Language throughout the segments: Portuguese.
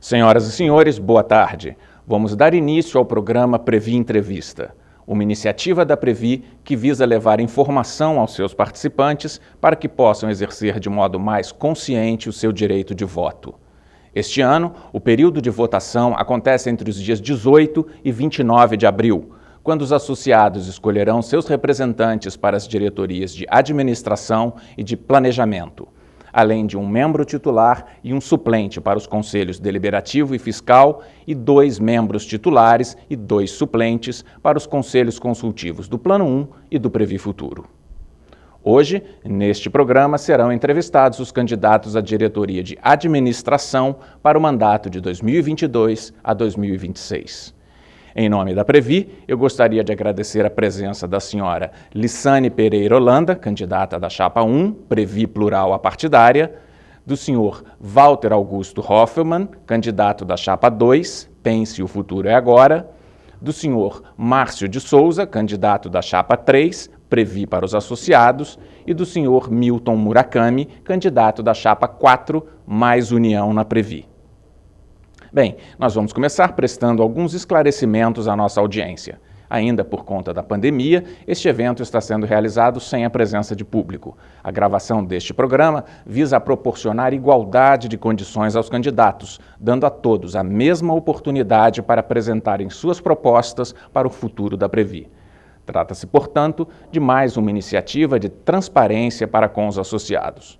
Senhoras e senhores, boa tarde. Vamos dar início ao programa Previ Entrevista, uma iniciativa da Previ que visa levar informação aos seus participantes para que possam exercer de modo mais consciente o seu direito de voto. Este ano, o período de votação acontece entre os dias 18 e 29 de abril, quando os associados escolherão seus representantes para as diretorias de administração e de planejamento, além de um membro titular e um suplente para os conselhos deliberativo e fiscal e 2 membros titulares e 2 suplentes para os conselhos consultivos do Plano 1 e do Previ Futuro. Hoje, neste programa, serão entrevistados os candidatos à diretoria de administração para o mandato de 2022 a 2026. Em nome da Previ, eu gostaria de agradecer a presença da senhora Lissane Pereira Holanda, candidata da Chapa 1, Previ Plural Apartidária, do senhor Walter Augusto Hoffmann, candidato da Chapa 2, Pense o Futuro é Agora, do senhor Márcio de Souza, candidato da Chapa 3, Previ para os Associados, e do senhor Milton Murakami, candidato da Chapa 4, Mais União na Previ. Bem, nós vamos começar prestando alguns esclarecimentos à nossa audiência. Ainda por conta da pandemia, este evento está sendo realizado sem a presença de público. A gravação deste programa visa proporcionar igualdade de condições aos candidatos, dando a todos a mesma oportunidade para apresentarem suas propostas para o futuro da Previ. Trata-se, portanto, de mais uma iniciativa de transparência para com os associados.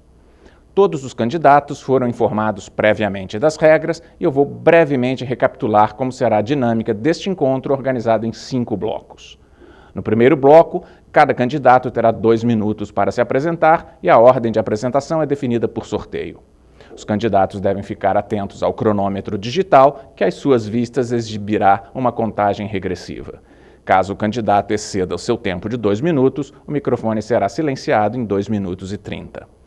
Todos os candidatos foram informados previamente das regras e eu vou brevemente recapitular como será a dinâmica deste encontro organizado em 5 blocos. No primeiro bloco, cada candidato terá 2 minutos para se apresentar e a ordem de apresentação é definida por sorteio. Os candidatos devem ficar atentos ao cronômetro digital, que às suas vistas exibirá uma contagem regressiva. Caso o candidato exceda o seu tempo de 2 minutos, o microfone será silenciado em 2 minutos e 30.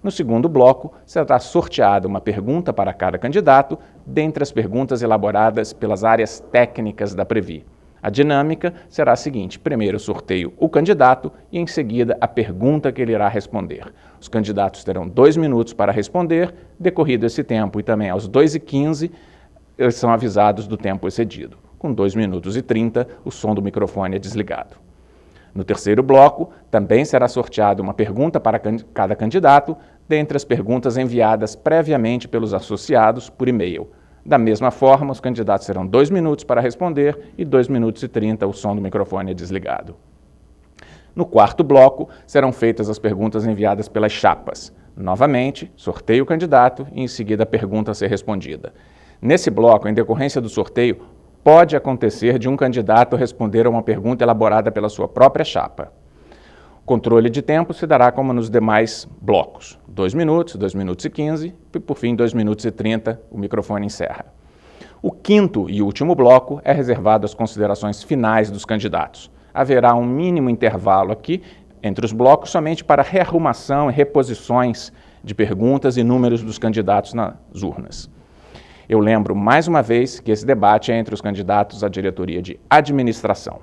No segundo bloco, será sorteada uma pergunta para cada candidato, dentre as perguntas elaboradas pelas áreas técnicas da Previ. A dinâmica será a seguinte: primeiro sorteio o candidato e, em seguida, a pergunta que ele irá responder. Os candidatos terão 2 minutos para responder, decorrido esse tempo e também aos 2h15, eles são avisados do tempo excedido. Com 2 minutos e 30, o som do microfone é desligado. No terceiro bloco, também será sorteada uma pergunta para cada candidato, dentre as perguntas enviadas previamente pelos associados por e-mail. Da mesma forma, os candidatos terão 2 minutos para responder e 2 minutos e 30 o som do microfone é desligado. No quarto bloco, serão feitas as perguntas enviadas pelas chapas. Novamente, sorteio o candidato e em seguida a pergunta a ser respondida. Nesse bloco, em decorrência do sorteio, pode acontecer de um candidato responder a uma pergunta elaborada pela sua própria chapa. O controle de tempo se dará como nos demais blocos. 2 minutos, 2 minutos e 15 e, por fim, 2 minutos e 30, o microfone encerra. O quinto e último bloco é reservado às considerações finais dos candidatos. Haverá um mínimo intervalo aqui entre os blocos somente para rearrumação e reposições de perguntas e números dos candidatos nas urnas. Eu lembro mais uma vez que esse debate é entre os candidatos à diretoria de administração.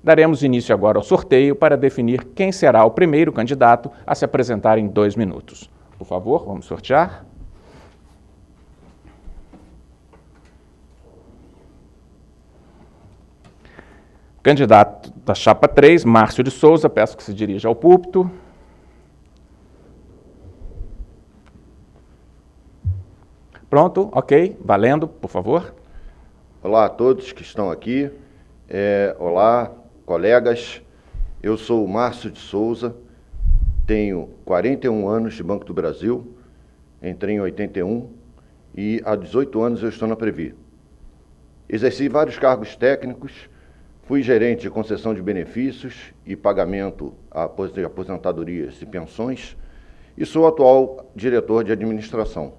Daremos início agora ao sorteio para definir quem será o primeiro candidato a se apresentar em 2 minutos. Por favor, vamos sortear. Candidato da Chapa 3, Márcio de Souza, peço que se dirija ao púlpito. Pronto, ok, valendo, por favor. Olá a todos que estão aqui. Olá, colegas. Eu sou o Márcio de Souza, tenho 41 anos de Banco do Brasil, entrei em 81 e há 18 anos eu estou na Previ. Exerci vários cargos técnicos, fui gerente de concessão de benefícios e pagamento de aposentadorias e pensões e sou atual diretor de administração.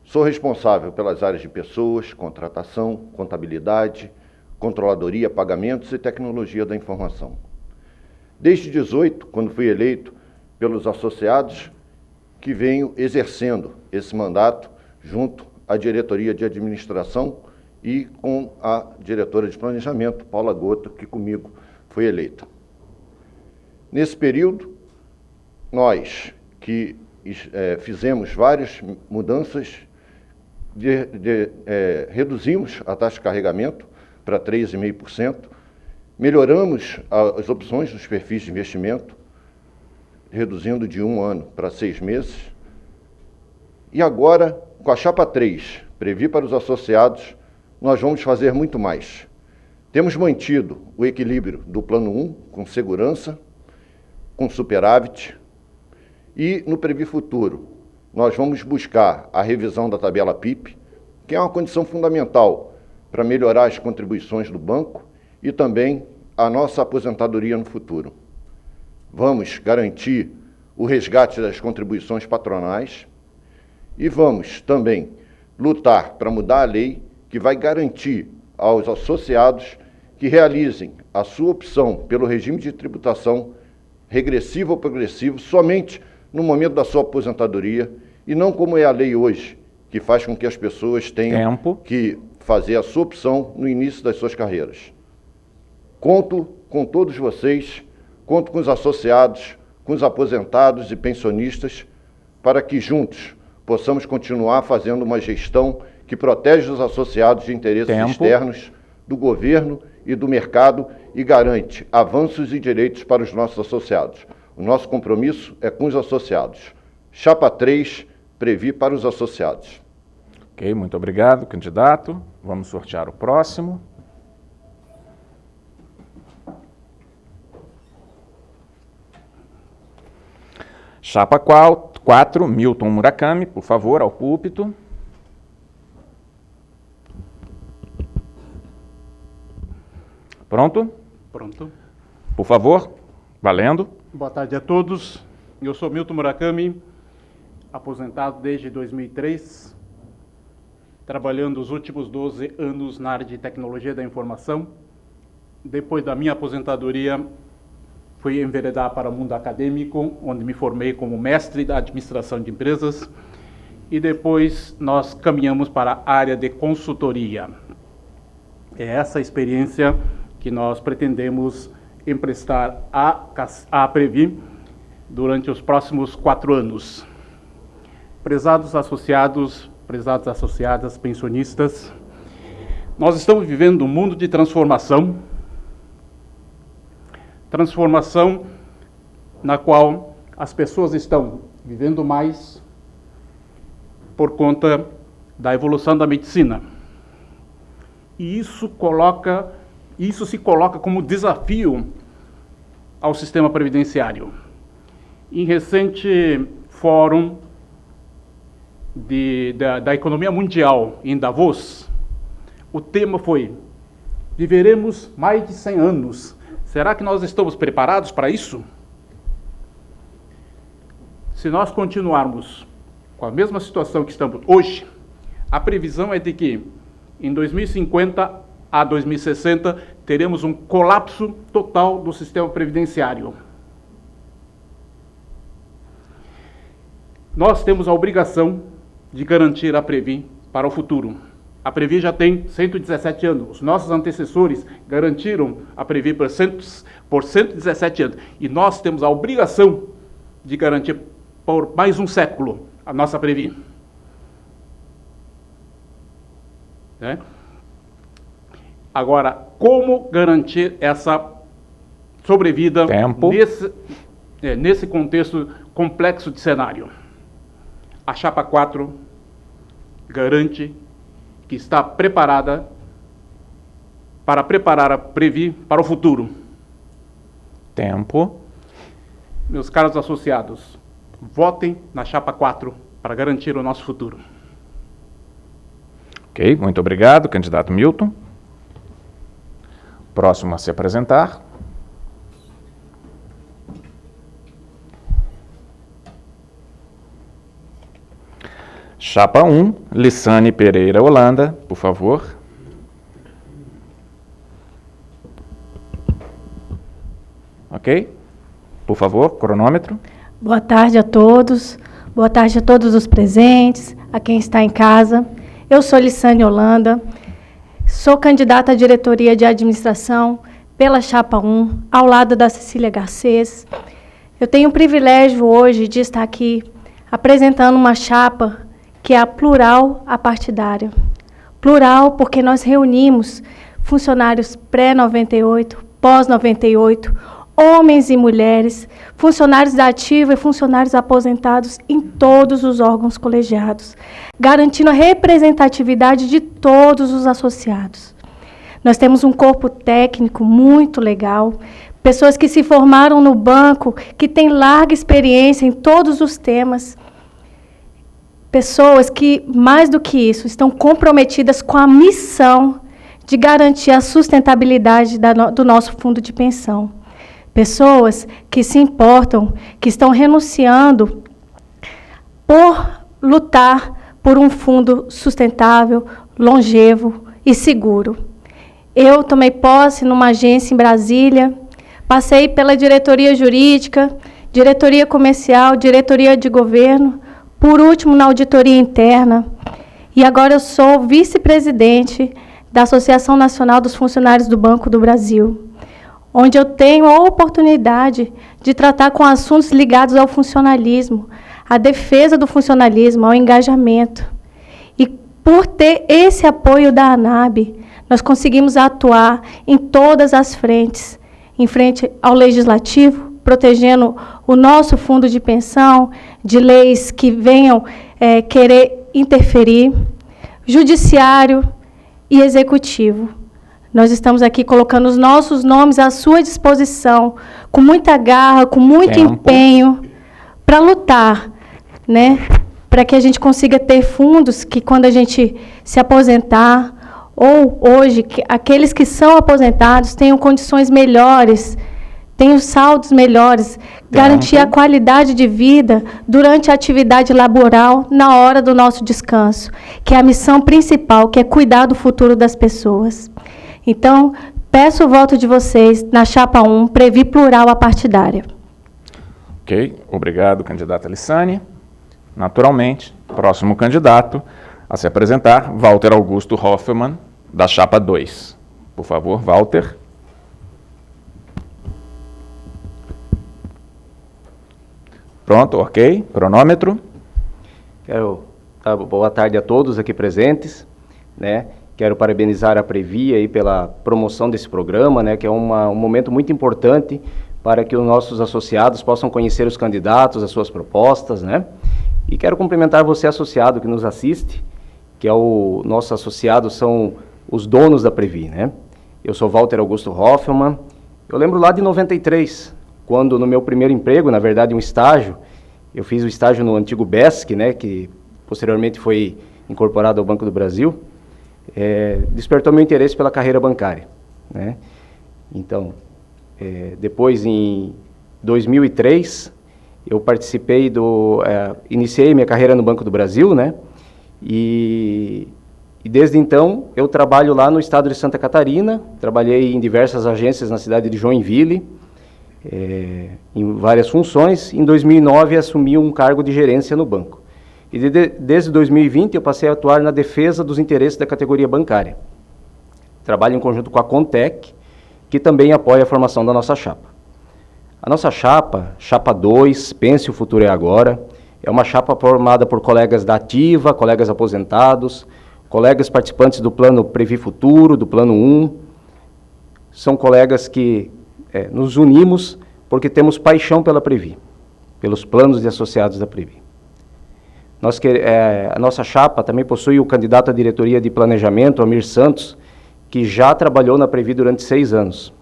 Sou responsável pelas áreas de pessoas, contratação, contabilidade, controladoria, pagamentos e tecnologia da informação. Desde 18, quando fui eleito pelos associados, que venho exercendo esse mandato junto à diretoria de administração e com a diretora de planejamento, Paula Gotto, que comigo foi eleita. Nesse período, nós que fizemos várias mudanças reduzimos a taxa de carregamento para 3,5%, melhoramos as opções dos perfis de investimento, reduzindo de 1 ano para 6 meses. E agora, com a chapa 3, Previ para os associados, nós vamos fazer muito mais. Temos mantido o equilíbrio do plano 1, com segurança, com superávit, e no Previ Futuro, nós vamos buscar a revisão da tabela PIP, que é uma condição fundamental para melhorar as contribuições do banco e também a nossa aposentadoria no futuro. Vamos garantir o resgate das contribuições patronais e vamos também lutar para mudar a lei que vai garantir aos associados que realizem a sua opção pelo regime de tributação regressivo ou progressivo somente no momento da sua aposentadoria e não como é a lei hoje, que faz com que as pessoas tenham que fazer a sua opção no início das suas carreiras. Conto com todos vocês, conto com os associados, com os aposentados e pensionistas, para que juntos possamos continuar fazendo uma gestão que protege os associados de interesses externos do governo e do mercado e garante avanços e direitos para os nossos associados. O nosso compromisso é com os associados. Chapa 3, Previ para os associados. Ok, muito obrigado, candidato. Vamos sortear o próximo. Chapa 4, Milton Murakami, por favor, ao púlpito. Pronto? Pronto. Por favor, valendo. Boa tarde a todos. Eu sou Milton Murakami, aposentado desde 2003, trabalhando os últimos 12 anos na área de tecnologia da informação. Depois da minha aposentadoria, fui enveredar para o mundo acadêmico, onde me formei como mestre da administração de empresas, e depois nós caminhamos para a área de consultoria. É essa experiência que nós pretendemos emprestar à Previ durante os próximos 4 anos. Prezados associados, prezadas associadas, pensionistas, nós estamos vivendo um mundo de transformação na qual as pessoas estão vivendo mais por conta da evolução da medicina. E isso se coloca como desafio ao sistema previdenciário. Em recente fórum da economia mundial em Davos, o tema foi: viveremos mais de 100 anos. Será que nós estamos preparados para isso? Se nós continuarmos com a mesma situação que estamos hoje, a previsão é de que em 2050 a 2060 teremos um colapso total do sistema previdenciário. Nós temos a obrigação de garantir a Previ para o futuro. A Previ já tem 117 anos. Os nossos antecessores garantiram a Previ por 117 anos. E nós temos a obrigação de garantir por mais um século a nossa Previ. Né? Agora, como garantir essa sobrevida nesse contexto complexo de cenário? A Chapa 4 garante que está preparada para preparar a Previ para o futuro. Tempo. Meus caros associados, votem na Chapa 4 para garantir o nosso futuro. Ok, muito obrigado, candidato Milton. Próximo a se apresentar. Chapa 1, Lissane Pereira Holanda, por favor. Ok? Por favor, cronômetro. Boa tarde a todos. Boa tarde a todos os presentes, a quem está em casa. Eu sou Lissane Holanda, sou candidata à diretoria de administração pela Chapa 1, ao lado da Cecília Garcês. Eu tenho o privilégio hoje de estar aqui apresentando uma chapa que é a plural apartidária. Plural porque nós reunimos funcionários pré-98, pós-98, homens e mulheres, funcionários da ativa e funcionários aposentados em todos os órgãos colegiados, garantindo a representatividade de todos os associados. Nós temos um corpo técnico muito legal, pessoas que se formaram no banco, que têm larga experiência em todos os temas, pessoas que, mais do que isso, estão comprometidas com a missão de garantir a sustentabilidade do nosso fundo de pensão. Pessoas que se importam, que estão renunciando por lutar por um fundo sustentável, longevo e seguro. Eu tomei posse numa agência em Brasília, passei pela diretoria jurídica, diretoria comercial, diretoria de governo, por último na auditoria interna, e agora eu sou vice-presidente da Associação Nacional dos Funcionários do Banco do Brasil, onde eu tenho a oportunidade de tratar com assuntos ligados ao funcionalismo, à defesa do funcionalismo, ao engajamento. E por ter esse apoio da ANAB, nós conseguimos atuar em todas as frentes, em frente ao Legislativo, protegendo o nosso fundo de pensão, de leis que venham querer interferir, Judiciário e Executivo. Nós estamos aqui colocando os nossos nomes à sua disposição, com muita garra, com muito empenho, para lutar, né? Para que a gente consiga ter fundos que, quando a gente se aposentar, ou hoje, aqueles que são aposentados tenham condições melhores, tenham saldos melhores, garantir a qualidade de vida durante a atividade laboral, na hora do nosso descanso, que é a missão principal, que é cuidar do futuro das pessoas. Então, peço o voto de vocês na chapa 1, Previ Plural Apartidária. Ok, obrigado, candidata Lissane. Naturalmente, próximo candidato a se apresentar, Walter Augusto Hoffmann, da chapa 2. Por favor, Walter. Pronto, ok. Cronômetro. Boa tarde a todos aqui presentes, né? Quero parabenizar a Previ aí pela promoção desse programa, né? Que é um momento muito importante para que os nossos associados possam conhecer os candidatos, as suas propostas, né? E quero cumprimentar você, associado, que nos assiste, que é o nosso associado, são os donos da Previ, né? Eu sou Walter Augusto Hoffmann. Eu lembro lá de 93, quando no meu primeiro emprego, na verdade um estágio, eu fiz o estágio no antigo BESC, né, que posteriormente foi incorporado ao Banco do Brasil, despertou meu interesse pela carreira bancária, né? Então, depois em 2003, eu participei iniciei minha carreira no Banco do Brasil, né? E desde então eu trabalho lá no estado de Santa Catarina, trabalhei em diversas agências na cidade de Joinville, em várias funções. Em 2009 assumi um cargo de gerência no banco. E desde 2020 eu passei a atuar na defesa dos interesses da categoria bancária. Trabalho em conjunto com a Contec, que também apoia a formação da nossa chapa. A nossa chapa, chapa 2, Pense o Futuro é Agora, é uma chapa formada por colegas da ativa, colegas aposentados, colegas participantes do plano Previ Futuro, do plano 1. São colegas que nos unimos porque temos paixão pela Previ, pelos planos de associados da Previ. A nossa chapa também possui o candidato à diretoria de planejamento, Amir Santos, que já trabalhou na Previ durante 6 anos.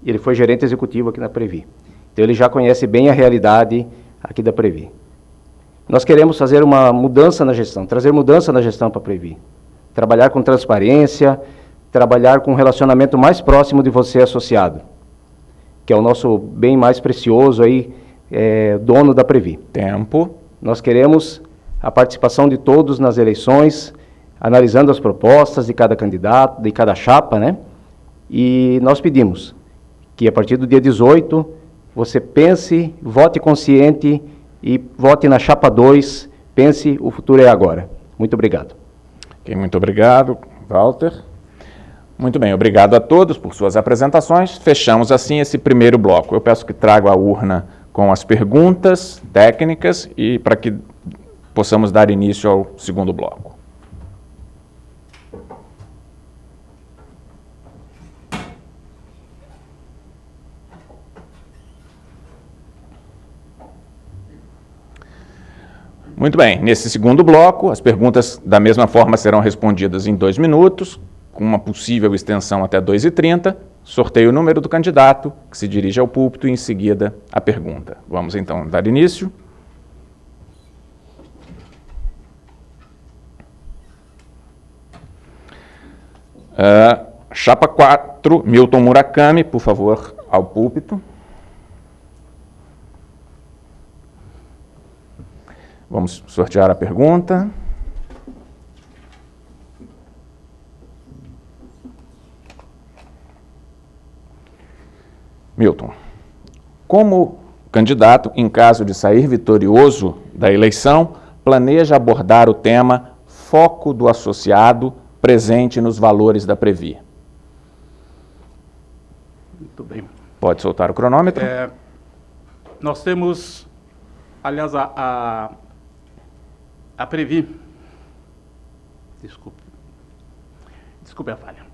Ele foi gerente executivo aqui na Previ. Então ele já conhece bem a realidade aqui da Previ. Nós queremos fazer uma mudança na gestão, trazer mudança na gestão para a Previ. Trabalhar com transparência, trabalhar com um relacionamento mais próximo de você, associado, que é o nosso bem mais precioso aí, dono da Previ. Tempo. Nós queremos a participação de todos nas eleições, analisando as propostas de cada candidato, de cada chapa, né? E nós pedimos que a partir do dia 18, você pense, vote consciente e vote na chapa 2, Pense o Futuro é Agora. Muito obrigado. Ok, muito obrigado, Walter. Muito bem, obrigado a todos por suas apresentações. Fechamos assim esse primeiro bloco. Eu peço que traga a urna com as perguntas técnicas e para que possamos dar início ao segundo bloco. Muito bem, nesse segundo bloco, as perguntas da mesma forma serão respondidas em 2 minutos, com uma possível extensão até 2h30. Sorteio o número do candidato, que se dirige ao púlpito, e em seguida a pergunta. Vamos então dar início. Chapa 4, Milton Murakami, por favor, ao púlpito. Vamos sortear a pergunta. Milton, como candidato, em caso de sair vitorioso da eleição, planeja abordar o tema foco do associado presente nos valores da Previ? Muito bem. Pode soltar o cronômetro. Nós temos, aliás, a Previ, desculpe a falha.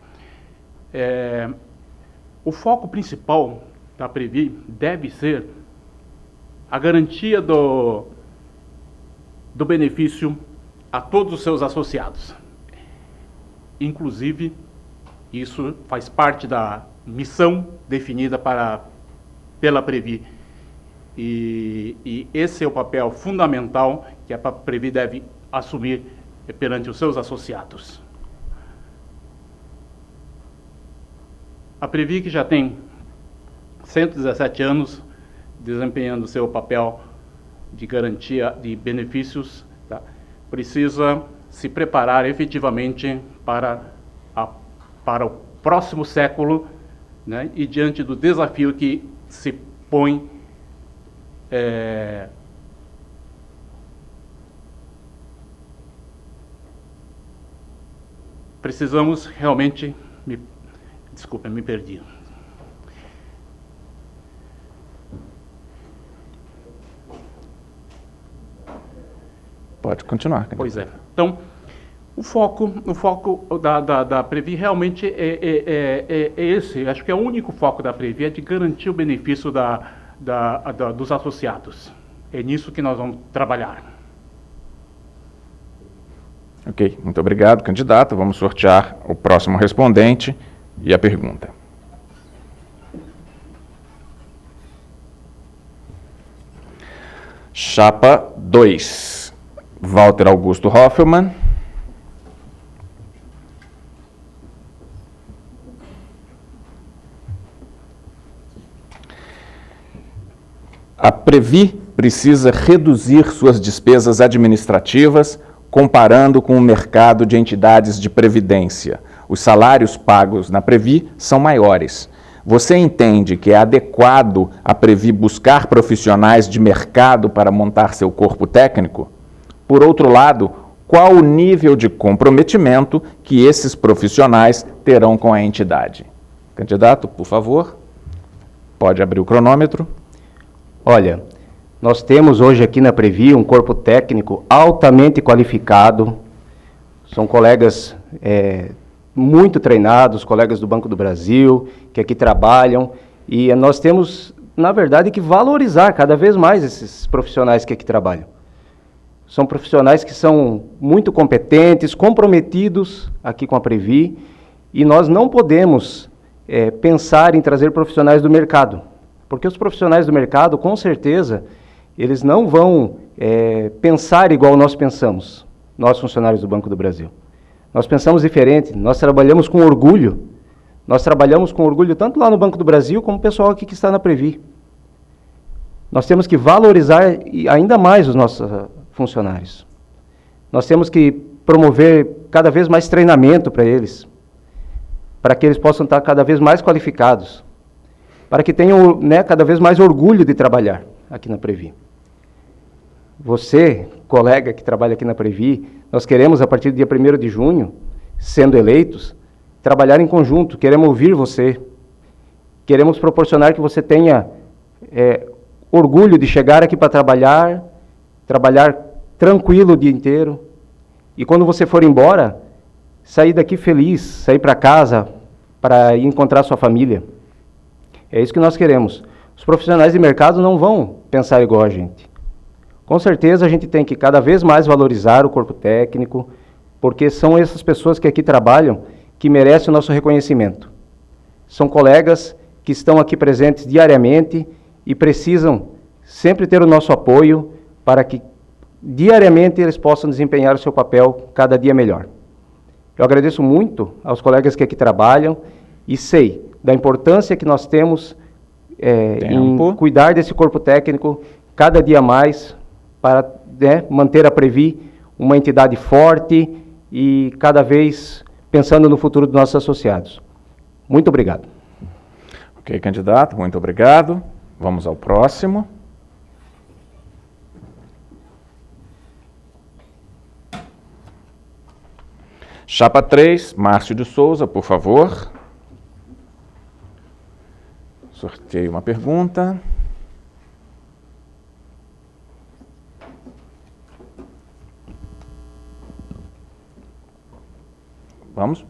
O foco principal da Previ deve ser a garantia do benefício a todos os seus associados. Inclusive, isso faz parte da missão definida pela Previ. E esse é o papel fundamental que a Previ deve assumir perante os seus associados. A Previ, que já tem 117 anos desempenhando seu papel de garantia de benefícios, tá, precisa se preparar efetivamente para o próximo século, né, e diante do desafio que se põe precisamos realmente... Desculpa, me perdi. Pode continuar. Pois é. Então, o foco da Previ realmente é esse. Acho que é o único foco da Previ, é de garantir o benefício dos associados. É nisso que nós vamos trabalhar. Ok, muito obrigado, candidato. Vamos sortear o próximo respondente e a pergunta. Chapa 2, Walter Augusto Hoffmann. A Previ precisa reduzir suas despesas administrativas comparando com o mercado de entidades de previdência. Os salários pagos na Previ são maiores. Você entende que é adequado a Previ buscar profissionais de mercado para montar seu corpo técnico? Por outro lado, qual o nível de comprometimento que esses profissionais terão com a entidade? Candidato, por favor, pode abrir o cronômetro. Olha, nós temos hoje aqui na Previ um corpo técnico altamente qualificado. São colegas muito treinados, colegas do Banco do Brasil, que aqui trabalham, e nós temos, na verdade, que valorizar cada vez mais esses profissionais que aqui trabalham. São profissionais que são muito competentes, comprometidos aqui com a Previ, e nós não podemos pensar em trazer profissionais do mercado, porque os profissionais do mercado, com certeza, eles não vão pensar igual nós pensamos, nós funcionários do Banco do Brasil. Nós pensamos diferente, nós trabalhamos com orgulho. Nós trabalhamos com orgulho tanto lá no Banco do Brasil como o pessoal aqui que está na Previ. Nós temos que valorizar ainda mais os nossos funcionários. Nós temos que promover cada vez mais treinamento para eles, para que eles possam estar cada vez mais qualificados, para que tenham, né, cada vez mais orgulho de trabalhar aqui na Previ. Você, colega que trabalha aqui na Previ, nós queremos, a partir do dia 1º de junho, sendo eleitos, trabalhar em conjunto, queremos ouvir você, queremos proporcionar que você tenha orgulho de chegar aqui para trabalhar tranquilo o dia inteiro, e quando você for embora, sair daqui feliz, sair para casa, para ir encontrar sua família. É isso que nós queremos. Os profissionais de mercado não vão pensar igual a gente. Com certeza a gente tem que cada vez mais valorizar o corpo técnico, porque são essas pessoas que aqui trabalham que merecem o nosso reconhecimento. São colegas que estão aqui presentes diariamente e precisam sempre ter o nosso apoio para que diariamente eles possam desempenhar o seu papel cada dia melhor. Eu agradeço muito aos colegas que aqui trabalham e sei da importância que nós temos em cuidar desse corpo técnico cada dia mais para manter a Previ uma entidade forte e cada vez pensando no futuro dos nossos associados. Muito obrigado. Ok, candidato, muito obrigado. Vamos ao próximo. Chapa 3, Márcio de Souza, por favor. Sorteio uma pergunta. Vamos?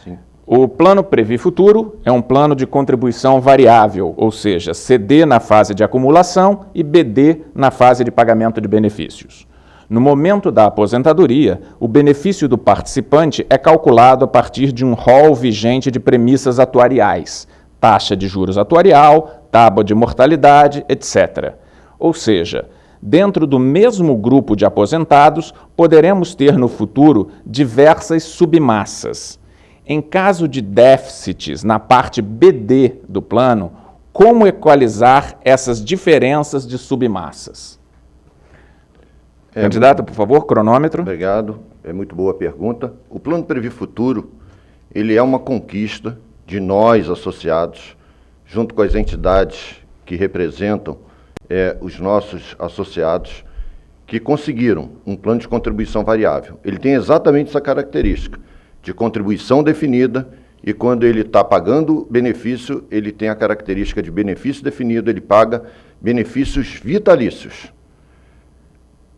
Sim. O Plano Previ Futuro é um plano de contribuição variável, ou seja, CD na fase de acumulação e BD na fase de pagamento de benefícios. No momento da aposentadoria, o benefício do participante é calculado a partir de um rol vigente de premissas atuariais, taxa de juros atuarial, tábua de mortalidade, etc. Ou seja, dentro do mesmo grupo de aposentados, poderemos ter no futuro diversas submassas. Em caso de déficits na parte BD do plano, como equalizar essas diferenças de submassas? Candidato, por favor, cronômetro. Obrigado, é muito boa a pergunta. O Plano Previ Futuro, ele é uma conquista de nós, associados, junto com as entidades que representam os nossos associados, que conseguiram um plano de contribuição variável. Ele tem exatamente essa característica de contribuição definida e quando ele está pagando benefício, ele tem a característica de benefício definido, ele paga benefícios vitalícios.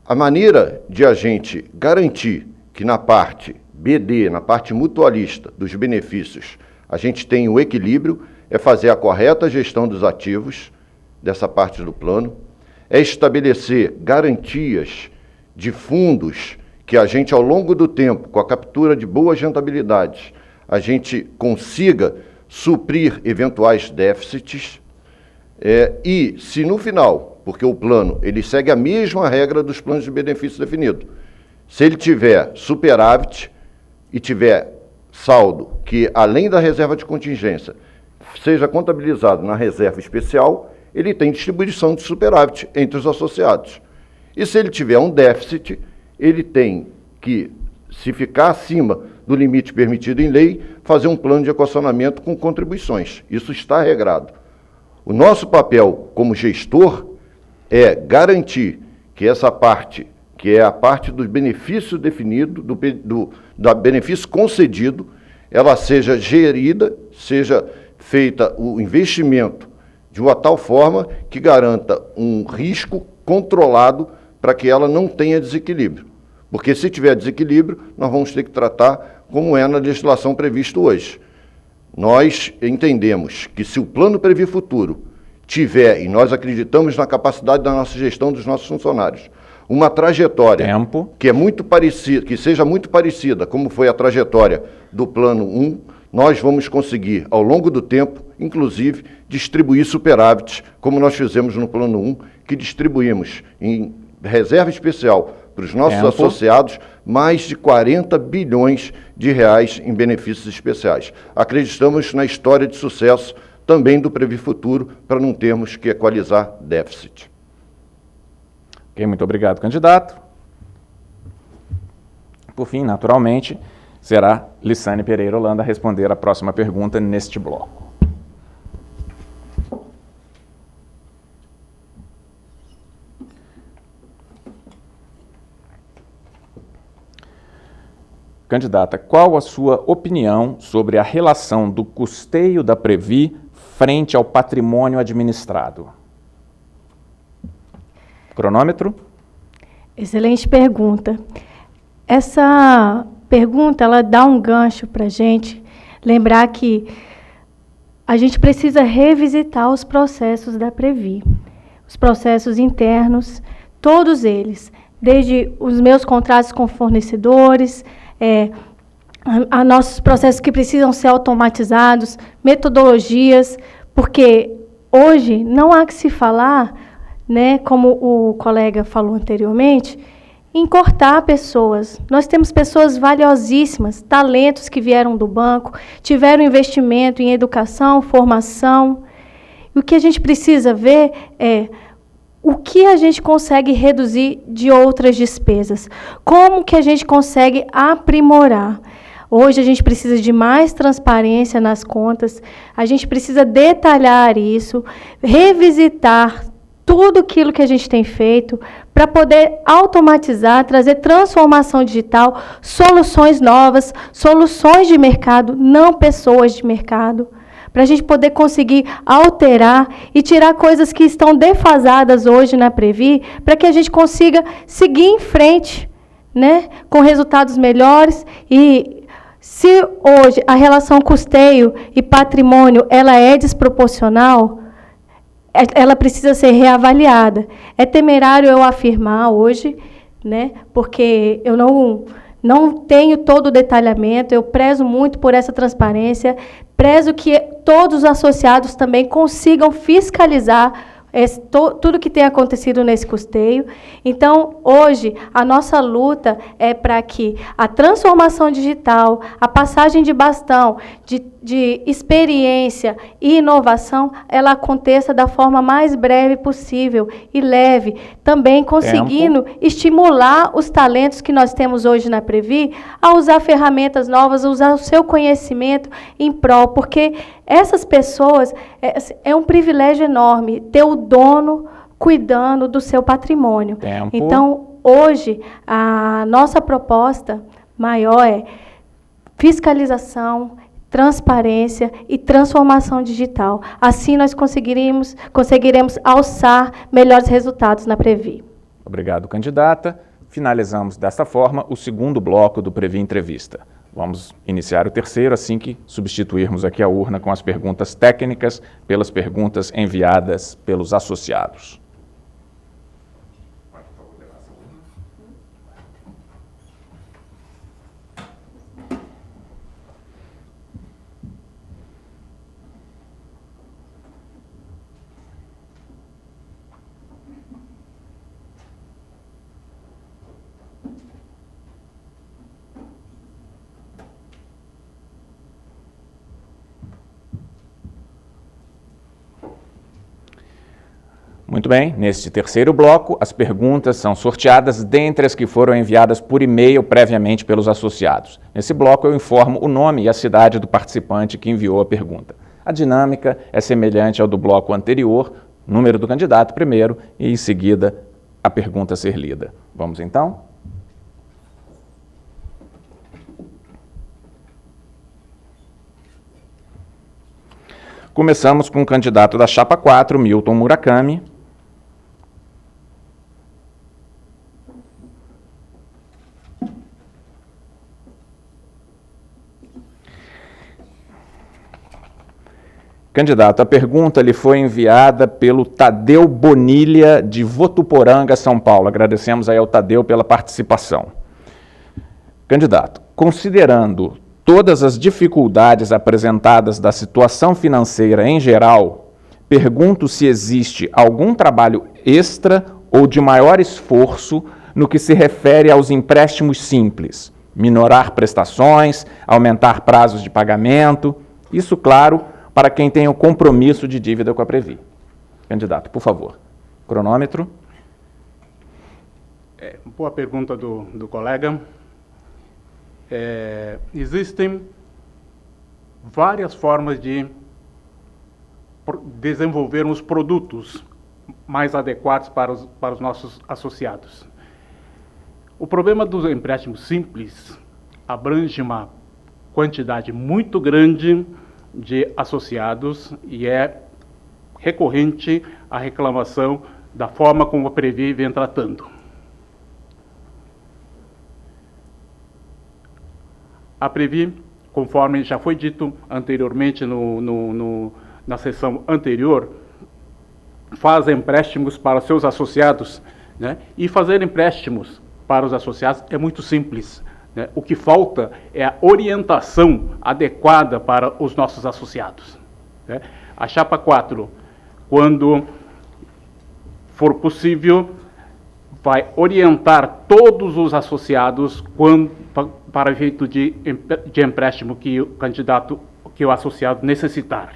A maneira de a gente garantir que na parte BD, na parte mutualista dos benefícios, a gente tem o equilíbrio, é fazer a correta gestão dos ativos dessa parte do plano, é estabelecer garantias de fundos que a gente, ao longo do tempo, com a captura de boas rentabilidades, a gente consiga suprir eventuais déficits e, se no final, porque o plano ele segue a mesma regra dos planos de benefício definido, se ele tiver superávit e tiver saldo que, além da reserva de contingência, seja contabilizado na reserva especial, ele tem distribuição de superávit entre os associados. E se ele tiver um déficit, ele tem que, se ficar acima do limite permitido em lei, fazer um plano de equacionamento com contribuições. Isso está regrado. O nosso papel como gestor é garantir que essa parte, que é a parte do benefício definido, do benefício concedido, ela seja gerida, seja feita o investimento de uma tal forma que garanta um risco controlado para que ela não tenha desequilíbrio. Porque se tiver desequilíbrio, nós vamos ter que tratar como é na legislação prevista hoje. Nós entendemos que se o Plano Previ Futuro tiver, e nós acreditamos na capacidade da nossa gestão dos nossos funcionários, uma trajetória que é muito parecida, que seja muito parecida, como foi a trajetória do Plano 1, nós vamos conseguir, ao longo do tempo, inclusive, distribuir superávites, como nós fizemos no Plano 1, que distribuímos em reserva especial para os nossos associados mais de 40 bilhões de reais em benefícios especiais. Acreditamos na história de sucesso também do Previ Futuro, para não termos que equalizar déficit. Ok, muito obrigado, candidato. Por fim, naturalmente, será Lissane Pereira Holanda a responder a próxima pergunta neste bloco. Candidata, qual a sua opinião sobre a relação do custeio da Previ frente ao patrimônio administrado? Cronômetro. Excelente pergunta. Essa pergunta, ela dá um gancho para a gente lembrar que a gente precisa revisitar os processos da Previ, os processos internos, todos eles, desde os meus contratos com fornecedores, a nossos processos que precisam ser automatizados, metodologias, porque hoje não há que se falar, né, como o colega falou anteriormente, em cortar pessoas. Nós temos pessoas valiosíssimas, talentos que vieram do banco, tiveram investimento em educação, formação. E o que a gente precisa ver é o que a gente consegue reduzir de outras despesas, como que a gente consegue aprimorar. Hoje a gente precisa de mais transparência nas contas, a gente precisa detalhar isso, revisitar tudo aquilo que a gente tem feito para poder automatizar, trazer transformação digital, soluções novas, soluções de mercado, não pessoas de mercado, para a gente poder conseguir alterar e tirar coisas que estão defasadas hoje na Previ, para que a gente consiga seguir em frente, né, com resultados melhores. E se hoje a relação custeio e patrimônio ela é desproporcional, ela precisa ser reavaliada. É temerário eu afirmar hoje, né, porque eu não tenho todo o detalhamento, eu prezo muito por essa transparência, prezo que todos os associados também consigam fiscalizar tudo que tem acontecido nesse custeio. Então, hoje, a nossa luta é para que a transformação digital, a passagem de bastão, de experiência e inovação, ela aconteça da forma mais breve possível e leve, também conseguindo estimular os talentos que nós temos hoje na Previ a usar ferramentas novas, a usar o seu conhecimento em prol, porque essas pessoas, é um privilégio enorme ter o dono cuidando do seu patrimônio. Então, hoje, a nossa proposta maior é fiscalização, transparência e transformação digital. Assim, nós conseguiremos alçar melhores resultados na Previ. Obrigado, candidata. Finalizamos desta forma o segundo bloco do Previ Entrevista. Vamos iniciar o terceiro assim que substituirmos aqui a urna com as perguntas técnicas pelas perguntas enviadas pelos associados. Muito bem, neste terceiro bloco, as perguntas são sorteadas dentre as que foram enviadas por e-mail previamente pelos associados. Nesse bloco eu informo o nome e a cidade do participante que enviou a pergunta. A dinâmica é semelhante ao do bloco anterior, número do candidato primeiro e em seguida a pergunta a ser lida. Vamos então? Começamos com o candidato da chapa 4, Milton Murakami. Candidato, a pergunta lhe foi enviada pelo Tadeu Bonilha, de Votuporanga, São Paulo. Agradecemos aí ao Tadeu pela participação. Candidato, considerando todas as dificuldades apresentadas da situação financeira em geral, pergunto se existe algum trabalho extra ou de maior esforço no que se refere aos empréstimos simples, minorar prestações, aumentar prazos de pagamento, isso, claro, para quem tem o compromisso de dívida com a Previ. Candidato, por favor. Cronômetro. Boa pergunta do colega. Existem várias formas de desenvolvermos produtos mais adequados para os nossos associados. O problema dos empréstimos simples abrange uma quantidade muito grande de associados e é recorrente a reclamação da forma como a Previ vem tratando. A Previ, conforme já foi dito anteriormente na sessão anterior, faz empréstimos para seus associados, né? E fazer empréstimos para os associados é muito simples, né? O que falta é a orientação adequada para os nossos associados, né? A Chapa 4, quando for possível, vai orientar todos os associados para efeito de empréstimo que o candidato, que o associado necessitar,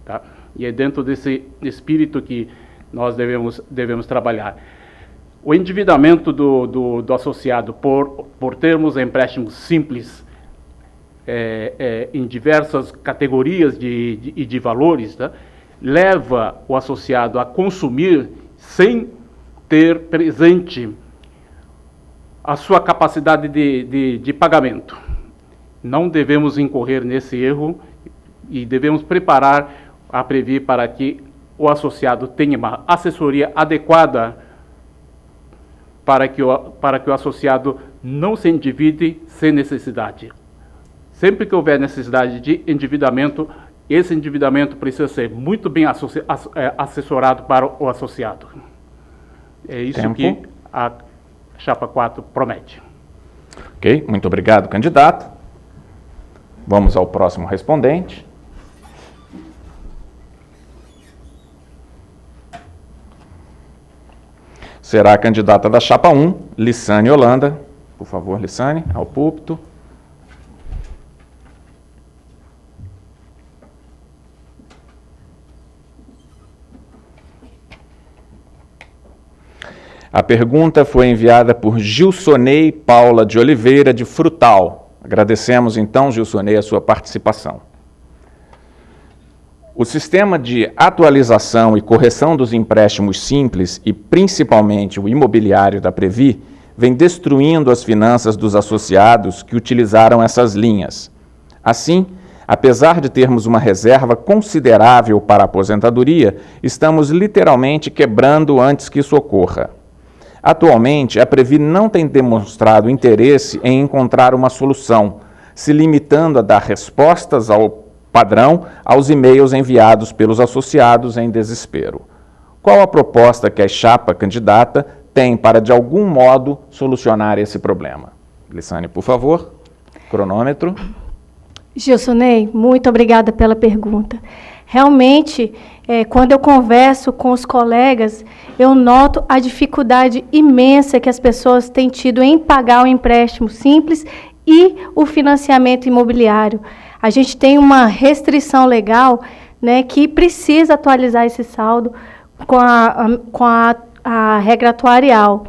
tá? E é dentro desse espírito que nós devemos trabalhar. O endividamento do associado por termos empréstimos simples em diversas categorias de valores, tá? Leva o associado a consumir sem ter presente a sua capacidade de pagamento. Não devemos incorrer nesse erro e devemos preparar a Previ para que o associado tenha uma assessoria adequada para que o associado não se endivide sem necessidade. Sempre que houver necessidade de endividamento, esse endividamento precisa ser muito bem assessorado para o associado. É isso que a Chapa 4 promete. Ok, muito obrigado, candidato. Vamos ao próximo respondente. Será a candidata da Chapa 1, Lissane Holanda. Por favor, Lissane, ao púlpito. A pergunta foi enviada por Gilsonei Paula de Oliveira, de Frutal. Agradecemos, então, Gilsonei, a sua participação. O sistema de atualização e correção dos empréstimos simples e, principalmente, o imobiliário da Previ, vem destruindo as finanças dos associados que utilizaram essas linhas. Assim, apesar de termos uma reserva considerável para a aposentadoria, estamos literalmente quebrando antes que isso ocorra. Atualmente, a Previ não tem demonstrado interesse em encontrar uma solução, se limitando a dar respostas ao padrão aos e-mails enviados pelos associados em desespero. Qual a proposta que a chapa candidata tem para, de algum modo, solucionar esse problema? Lissane, por favor. Cronômetro. Gilsonei, muito obrigada pela pergunta. Realmente, quando eu converso com os colegas, eu noto a dificuldade imensa que as pessoas têm tido em pagar o empréstimo simples e o financiamento imobiliário. A gente tem uma restrição legal, né, que precisa atualizar esse saldo com a regra atuarial.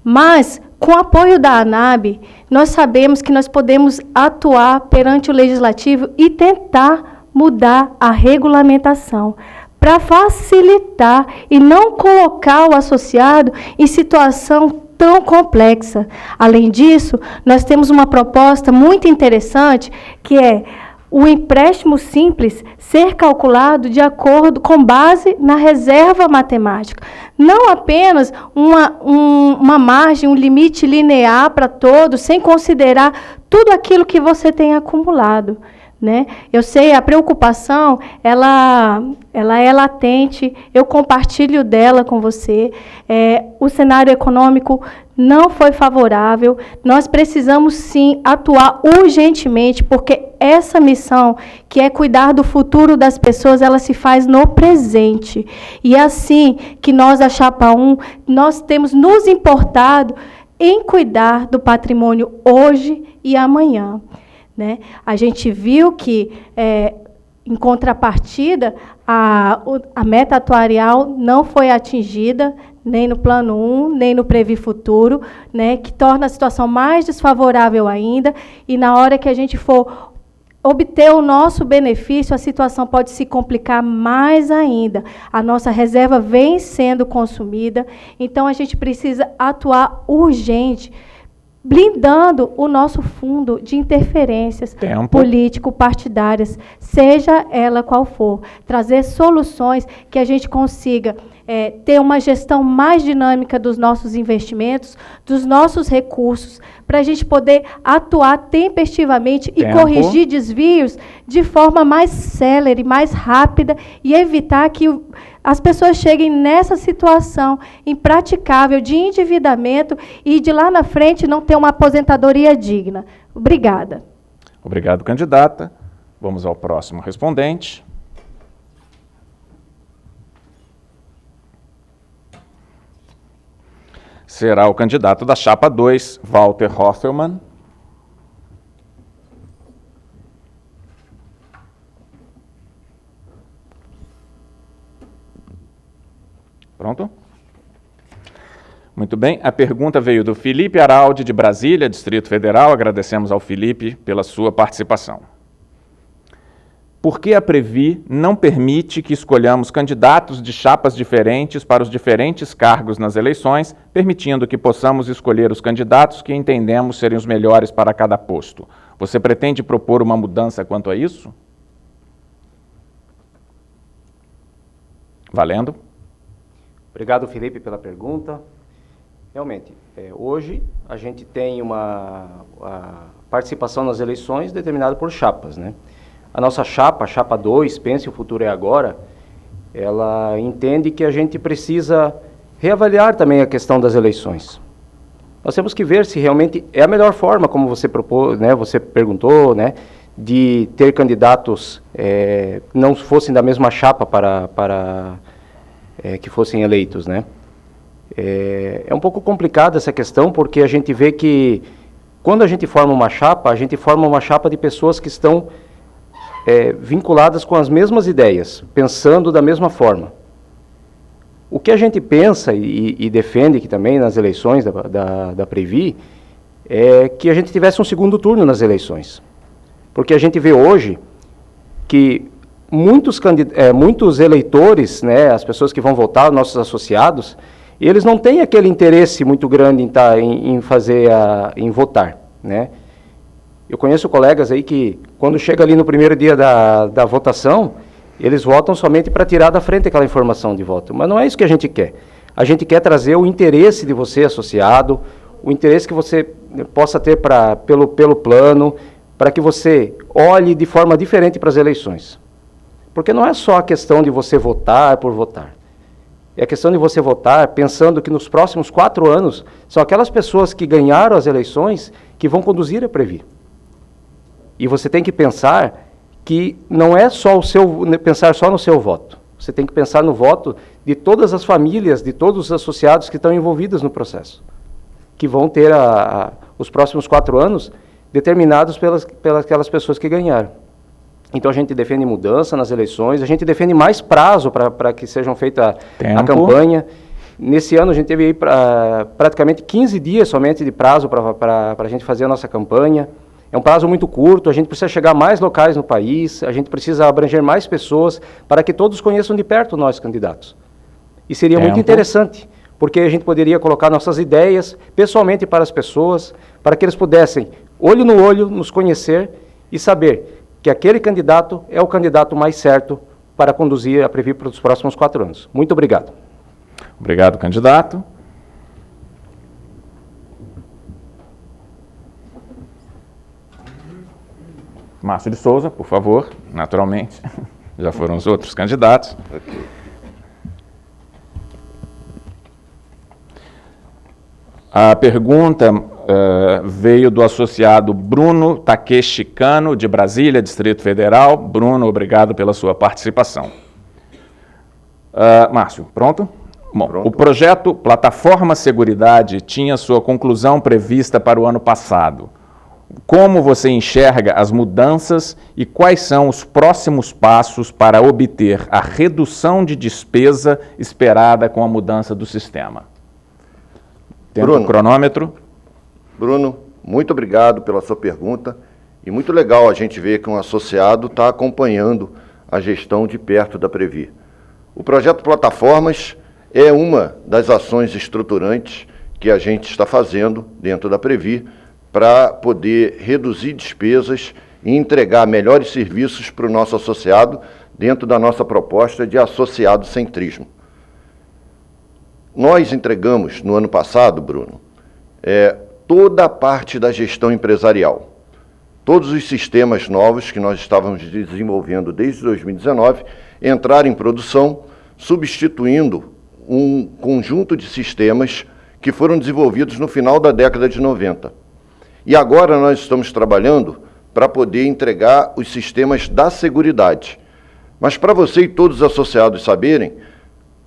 Mas, com o apoio da ANAB, nós sabemos que nós podemos atuar perante o Legislativo e tentar mudar a regulamentação para facilitar e não colocar o associado em situação tão complexa. Além disso, nós temos uma proposta muito interessante, que é o empréstimo simples ser calculado de acordo com base na reserva matemática. Não apenas uma margem, um limite linear para todos, sem considerar tudo aquilo que você tem acumulado, né? Eu sei, a preocupação, ela é latente, eu compartilho dela com você. O cenário econômico não foi favorável, nós precisamos sim atuar urgentemente, porque essa missão, que é cuidar do futuro das pessoas, ela se faz no presente. E é assim que nós, da Chapa 1, nós temos nos importado em cuidar do patrimônio hoje e amanhã, né? A gente viu que, em contrapartida, a meta atuarial não foi atingida, nem no Plano 1, nem no Previ Futuro, né, que torna a situação mais desfavorável ainda, e na hora que a gente for obter o nosso benefício, a situação pode se complicar mais ainda. A nossa reserva vem sendo consumida, então a gente precisa atuar urgente, blindando o nosso fundo de interferências político-partidárias, seja ela qual for, trazer soluções que a gente consiga ter uma gestão mais dinâmica dos nossos investimentos, dos nossos recursos, para a gente poder atuar tempestivamente e corrigir desvios de forma mais célere, mais rápida e evitar que as pessoas cheguem nessa situação impraticável de endividamento e de lá na frente não ter uma aposentadoria digna. Obrigada. Obrigado, candidata. Vamos ao próximo respondente. Será o candidato da chapa 2, Walter Hoffelmann. Pronto? Muito bem. A pergunta veio do Felipe Araldi, de Brasília, Distrito Federal. Agradecemos ao Felipe pela sua participação. Por que a Previ não permite que escolhamos candidatos de chapas diferentes para os diferentes cargos nas eleições, permitindo que possamos escolher os candidatos que entendemos serem os melhores para cada posto? Você pretende propor uma mudança quanto a isso? Valendo. Obrigado, Felipe, pela pergunta. Realmente, hoje a gente tem a participação nas eleições determinada por chapas, né? A nossa chapa, a chapa 2, Pense o Futuro é Agora, ela entende que a gente precisa reavaliar também a questão das eleições. Nós temos que ver se realmente é a melhor forma, como você propôs, né, você perguntou, né, de ter candidatos não fossem da mesma chapa para que fossem eleitos, né? É um pouco complicada essa questão, porque a gente vê que quando a gente forma uma chapa de pessoas que estão vinculadas com as mesmas ideias, pensando da mesma forma. O que a gente pensa e defende aqui também nas eleições da Previ é que a gente tivesse um segundo turno nas eleições. Porque a gente vê hoje que muitos eleitores, né, as pessoas que vão votar, nossos associados, eles não têm aquele interesse muito grande em votar, né? Eu conheço colegas aí que, quando chega ali no primeiro dia da votação, eles votam somente para tirar da frente aquela informação de voto. Mas não é isso que a gente quer. A gente quer trazer o interesse de você, associado, o interesse que você possa ter pelo plano, para que você olhe de forma diferente para as eleições. Porque não é só a questão de você votar por votar. É a questão de você votar pensando que nos próximos 4 anos são aquelas pessoas que ganharam as eleições que vão conduzir a Previ. E você tem que pensar que não é só pensar só no seu voto. Você tem que pensar no voto de todas as famílias, de todos os associados que estão envolvidos no processo, que vão ter os próximos 4 anos determinados pelas aquelas pessoas que ganharam. Então a gente defende mudança nas eleições, a gente defende mais prazo para que sejam feita a campanha. Nesse ano a gente teve aí praticamente 15 dias somente de prazo para a gente fazer a nossa campanha. É um prazo muito curto, a gente precisa chegar a mais locais no país, a gente precisa abranger mais pessoas para que todos conheçam de perto nós candidatos. E seria muito interessante, porque a gente poderia colocar nossas ideias pessoalmente para as pessoas, para que eles pudessem, olho no olho, nos conhecer e saber que aquele candidato é o candidato mais certo para conduzir a Previ para os próximos 4 anos. Muito obrigado. Obrigado, candidato. Márcio de Souza, por favor, naturalmente. Já foram os outros candidatos. Okay. A pergunta veio do associado Bruno Takeshi Kano, de Brasília, Distrito Federal. Bruno, obrigado pela sua participação. Márcio, pronto? Bom, pronto. O projeto Plataforma Seguridade tinha sua conclusão prevista para o ano passado. Como você enxerga as mudanças e quais são os próximos passos para obter a redução de despesa esperada com a mudança do sistema? Tempo, cronômetro. Bruno, muito obrigado pela sua pergunta e muito legal a gente ver que um associado está acompanhando a gestão de perto da Previ. O projeto Plataformas é uma das ações estruturantes que a gente está fazendo dentro da Previ para poder reduzir despesas e entregar melhores serviços para o nosso associado dentro da nossa proposta de associado-centrismo. nós entregamos no ano passado, Bruno, toda a parte da gestão empresarial. Todos os sistemas novos que nós estávamos desenvolvendo desde 2019 entraram em produção, substituindo um conjunto de sistemas que foram desenvolvidos no final da década de 90. E agora nós estamos trabalhando para poder entregar os sistemas da seguridade. Mas para você e todos os associados saberem,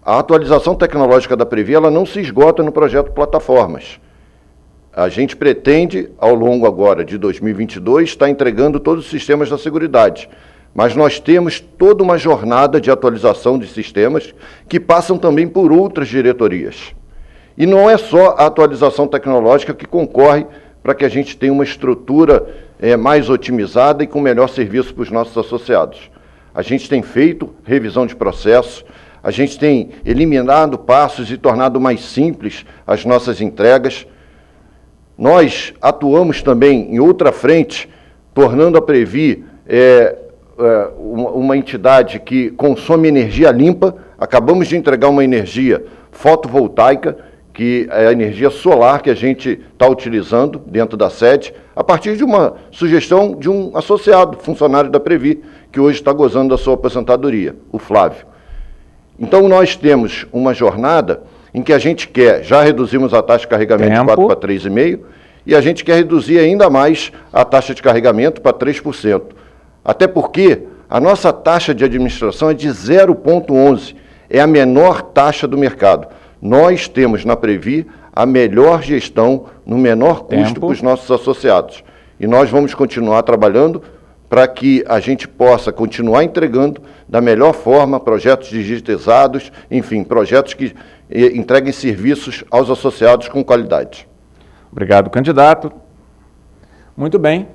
a atualização tecnológica da Previ ela não se esgota no projeto Plataformas. A gente pretende, ao longo agora de 2022, estar entregando todos os sistemas da seguridade. Mas nós temos toda uma jornada de atualização de sistemas que passam também por outras diretorias. E não é só a atualização tecnológica que concorre para que a gente tenha uma estrutura mais otimizada e com melhor serviço para os nossos associados. A gente tem feito revisão de processos, a gente tem eliminado passos e tornado mais simples as nossas entregas. Nós atuamos também em outra frente, tornando a Previ uma entidade que consome energia limpa. Acabamos de entregar uma energia fotovoltaica, que é a energia solar que a gente está utilizando dentro da sede, a partir de uma sugestão de um associado, funcionário da Previ, que hoje está gozando da sua aposentadoria, o Flávio. Então, nós temos uma jornada em que a gente quer, já reduzimos a taxa de carregamento de 4 para 3,5%, e a gente quer reduzir ainda mais a taxa de carregamento para 3%. Até porque a nossa taxa de administração é de 0,11%, é a menor taxa do mercado. Nós temos na Previ a melhor gestão no menor custo para os nossos associados. E nós vamos continuar trabalhando para que a gente possa continuar entregando da melhor forma projetos digitizados, enfim, projetos que entreguem serviços aos associados com qualidade. Obrigado, candidato. Muito bem.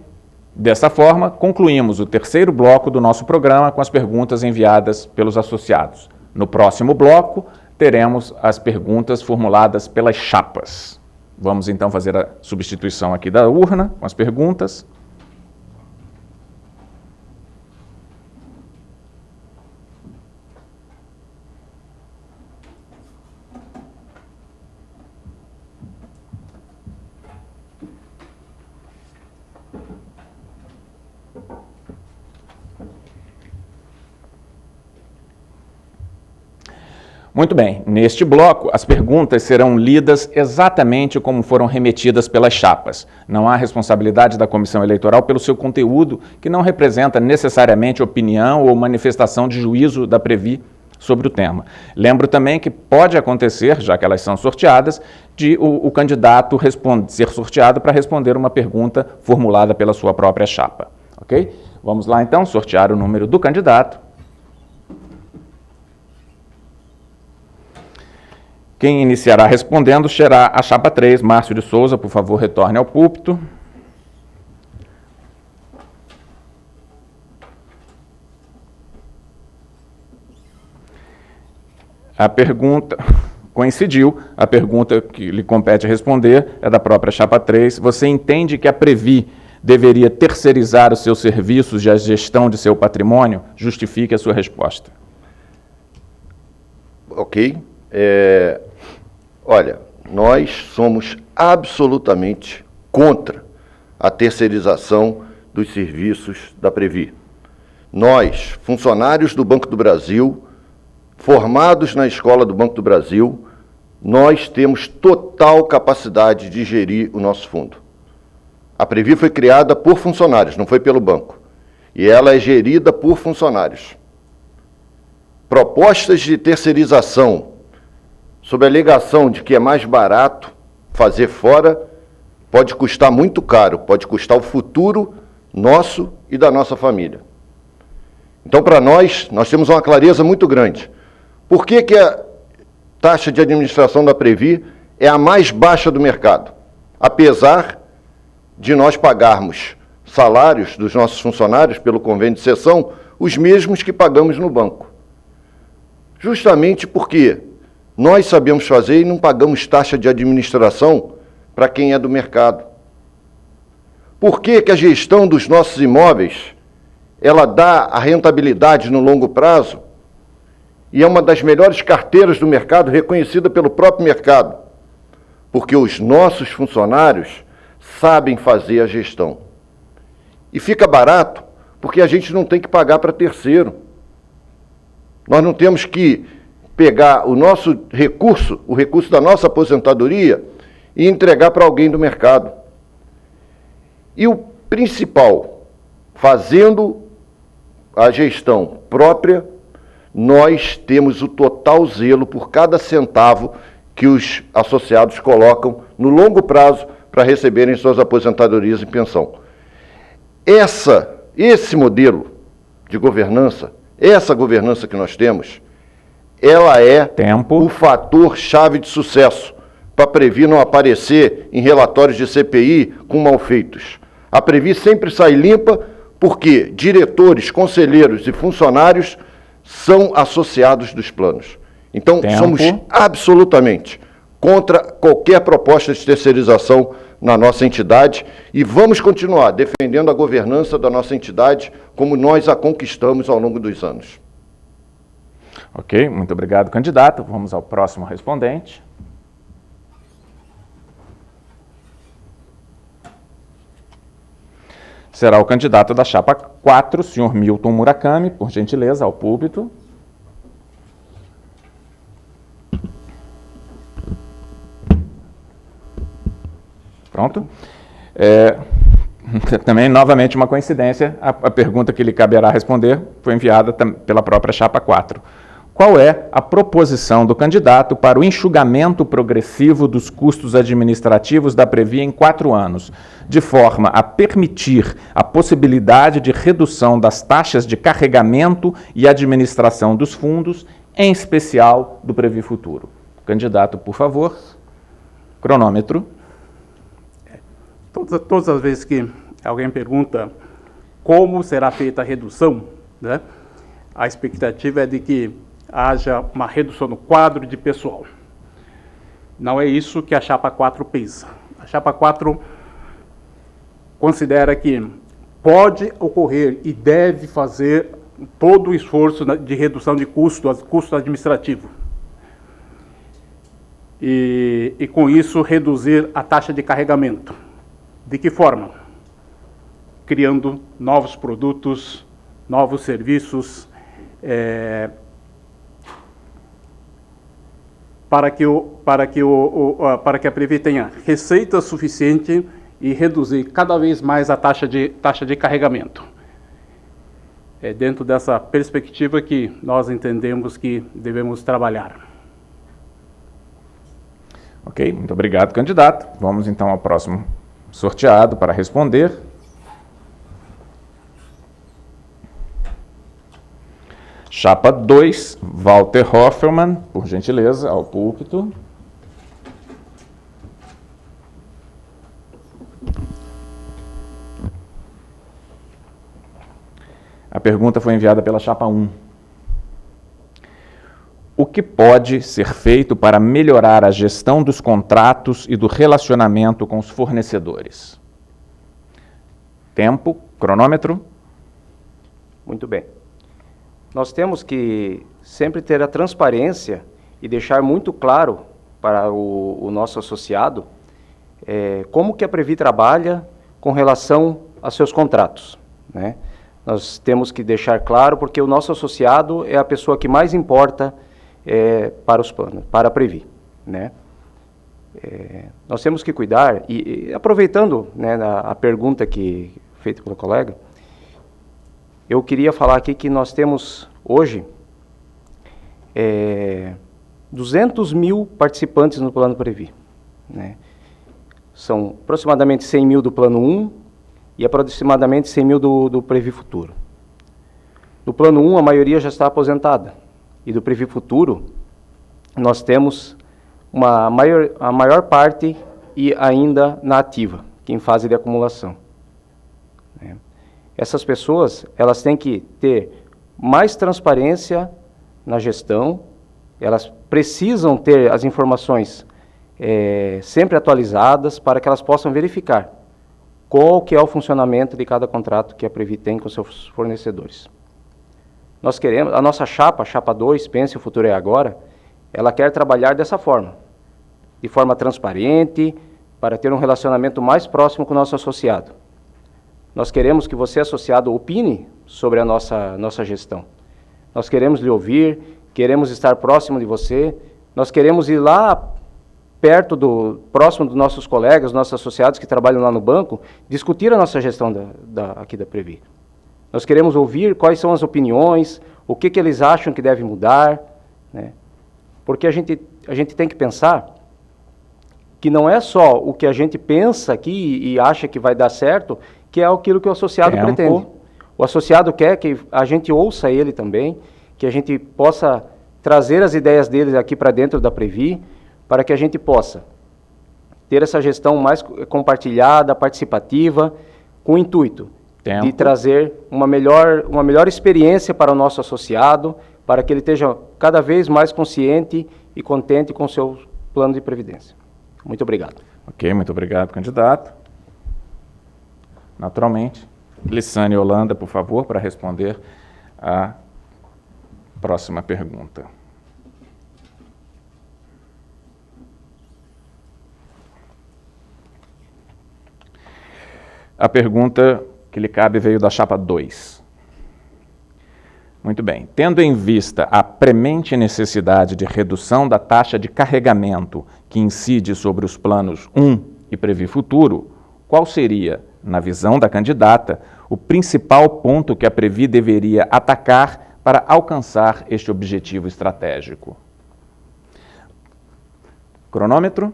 Dessa forma, concluímos o terceiro bloco do nosso programa com as perguntas enviadas pelos associados. No próximo bloco, teremos as perguntas formuladas pelas chapas. Vamos então fazer a substituição aqui da urna com as perguntas. Muito bem, neste bloco as perguntas serão lidas exatamente como foram remetidas pelas chapas. Não há responsabilidade da comissão eleitoral pelo seu conteúdo, que não representa necessariamente opinião ou manifestação de juízo da Previ sobre o tema. Lembro também que pode acontecer, já que elas são sorteadas, de o candidato ser sorteado para responder uma pergunta formulada pela sua própria chapa. Ok? Vamos lá então, sortear o número do candidato. Quem iniciará respondendo será a chapa 3, Márcio de Souza. Por favor, retorne ao púlpito. A pergunta coincidiu, a pergunta que lhe compete responder é da própria chapa 3. Você entende que a Previ deveria terceirizar os seus serviços e a gestão de seu patrimônio? Justifique a sua resposta. Ok. Olha, nós somos absolutamente contra a terceirização dos serviços da Previ. Nós, funcionários do Banco do Brasil, formados na escola do Banco do Brasil, nós temos total capacidade de gerir o nosso fundo. A Previ foi criada por funcionários, não foi pelo banco. E ela é gerida por funcionários. Propostas de terceirização sob a alegação de que é mais barato fazer fora, pode custar muito caro, pode custar o futuro nosso e da nossa família. Então, para nós temos uma clareza muito grande. Por que a taxa de administração da Previ é a mais baixa do mercado? Apesar de nós pagarmos salários dos nossos funcionários pelo convênio de cessão, os mesmos que pagamos no banco. Justamente porque nós sabemos fazer e não pagamos taxa de administração para quem é do mercado. Por que a gestão dos nossos imóveis, ela dá a rentabilidade no longo prazo e é uma das melhores carteiras do mercado, reconhecida pelo próprio mercado, porque os nossos funcionários sabem fazer a gestão. E fica barato, porque a gente não tem que pagar para terceiro. Nós não temos que pegar o nosso recurso, o recurso da nossa aposentadoria, e entregar para alguém do mercado. E o principal, fazendo a gestão própria, nós temos o total zelo por cada centavo que os associados colocam no longo prazo para receberem suas aposentadorias e pensão. Esse modelo de governança, essa governança que nós temos, ela é o fator chave de sucesso para a Previ não aparecer em relatórios de CPI com malfeitos. A Previ sempre sai limpa porque diretores, conselheiros e funcionários são associados dos planos. Então, somos absolutamente contra qualquer proposta de terceirização na nossa entidade e vamos continuar defendendo a governança da nossa entidade como nós a conquistamos ao longo dos anos. Ok, muito obrigado, candidato. Vamos ao próximo respondente. Será o candidato da chapa 4, senhor Milton Murakami, por gentileza, ao púlpito. Pronto. Também, novamente, uma coincidência, a pergunta que lhe caberá responder foi enviada pela própria chapa 4. Qual é a proposição do candidato para o enxugamento progressivo dos custos administrativos da Previ em 4 anos, de forma a permitir a possibilidade de redução das taxas de carregamento e administração dos fundos, em especial do Previ Futuro? Candidato, por favor. Cronômetro. Todas as vezes que alguém pergunta como será feita a redução, né, a expectativa é de que haja uma redução no quadro de pessoal. Não é isso que a chapa 4 pensa. A chapa 4 considera que pode ocorrer e deve fazer todo o esforço de redução de custo administrativo. E com isso reduzir a taxa de carregamento. De que forma? Criando novos produtos, novos serviços, para que a Previ tenha receita suficiente e reduzir cada vez mais a taxa de carregamento. É dentro dessa perspectiva que nós entendemos que devemos trabalhar. Ok, muito obrigado, candidato. Vamos então ao próximo sorteado para responder. Chapa 2, Walter Hoffermann, por gentileza, ao púlpito. A pergunta foi enviada pela chapa 1. O que pode ser feito para melhorar a gestão dos contratos e do relacionamento com os fornecedores? Tempo, cronômetro. Muito bem. Nós temos que sempre ter a transparência e deixar muito claro para o nosso associado como que a Previ trabalha com relação a seus contratos, né? Nós temos que deixar claro porque o nosso associado é a pessoa que mais importa para os planos, para a Previ, né? Nós temos que cuidar, e aproveitando, né, a pergunta feita pelo colega, eu queria falar aqui que nós temos hoje 200 mil participantes no plano Previ, né? São aproximadamente 100 mil do plano 1 e aproximadamente 100 mil do Previ Futuro. No plano 1, a maioria já está aposentada. E do Previ Futuro, nós temos a maior parte e ainda na ativa, que em fase de acumulação. Essas pessoas, elas têm que ter mais transparência na gestão, elas precisam ter as informações sempre atualizadas para que elas possam verificar qual que é o funcionamento de cada contrato que a Previ tem com seus fornecedores. Nós queremos, a nossa chapa, a chapa 2, Pense o Futuro é Agora, ela quer trabalhar dessa forma, de forma transparente, para ter um relacionamento mais próximo com o nosso associado. Nós queremos que você, associado, opine sobre a nossa gestão. Nós queremos lhe ouvir, queremos estar próximo de você, nós queremos ir lá próximo dos nossos colegas, nossos associados que trabalham lá no banco, discutir a nossa gestão aqui da Previ. Nós queremos ouvir quais são as opiniões, o que eles acham que deve mudar, né? Porque a gente tem que pensar que não é só o que a gente pensa aqui e acha que vai dar certo, que é aquilo que o associado pretende. O associado quer que a gente ouça ele também, que a gente possa trazer as ideias deles aqui para dentro da Previ, para que a gente possa ter essa gestão mais compartilhada, participativa, com o intuito de trazer uma melhor experiência para o nosso associado, para que ele esteja cada vez mais consciente e contente com o seu plano de previdência. Muito obrigado. Ok, muito obrigado, candidato. Naturalmente, Lissane Holanda, por favor, para responder a próxima pergunta. A pergunta que lhe cabe veio da chapa 2. Muito bem. Tendo em vista a premente necessidade de redução da taxa de carregamento que incide sobre os planos 1 e Previ Futuro, qual seria, na visão da candidata, o principal ponto que a Previ deveria atacar para alcançar este objetivo estratégico? Cronômetro.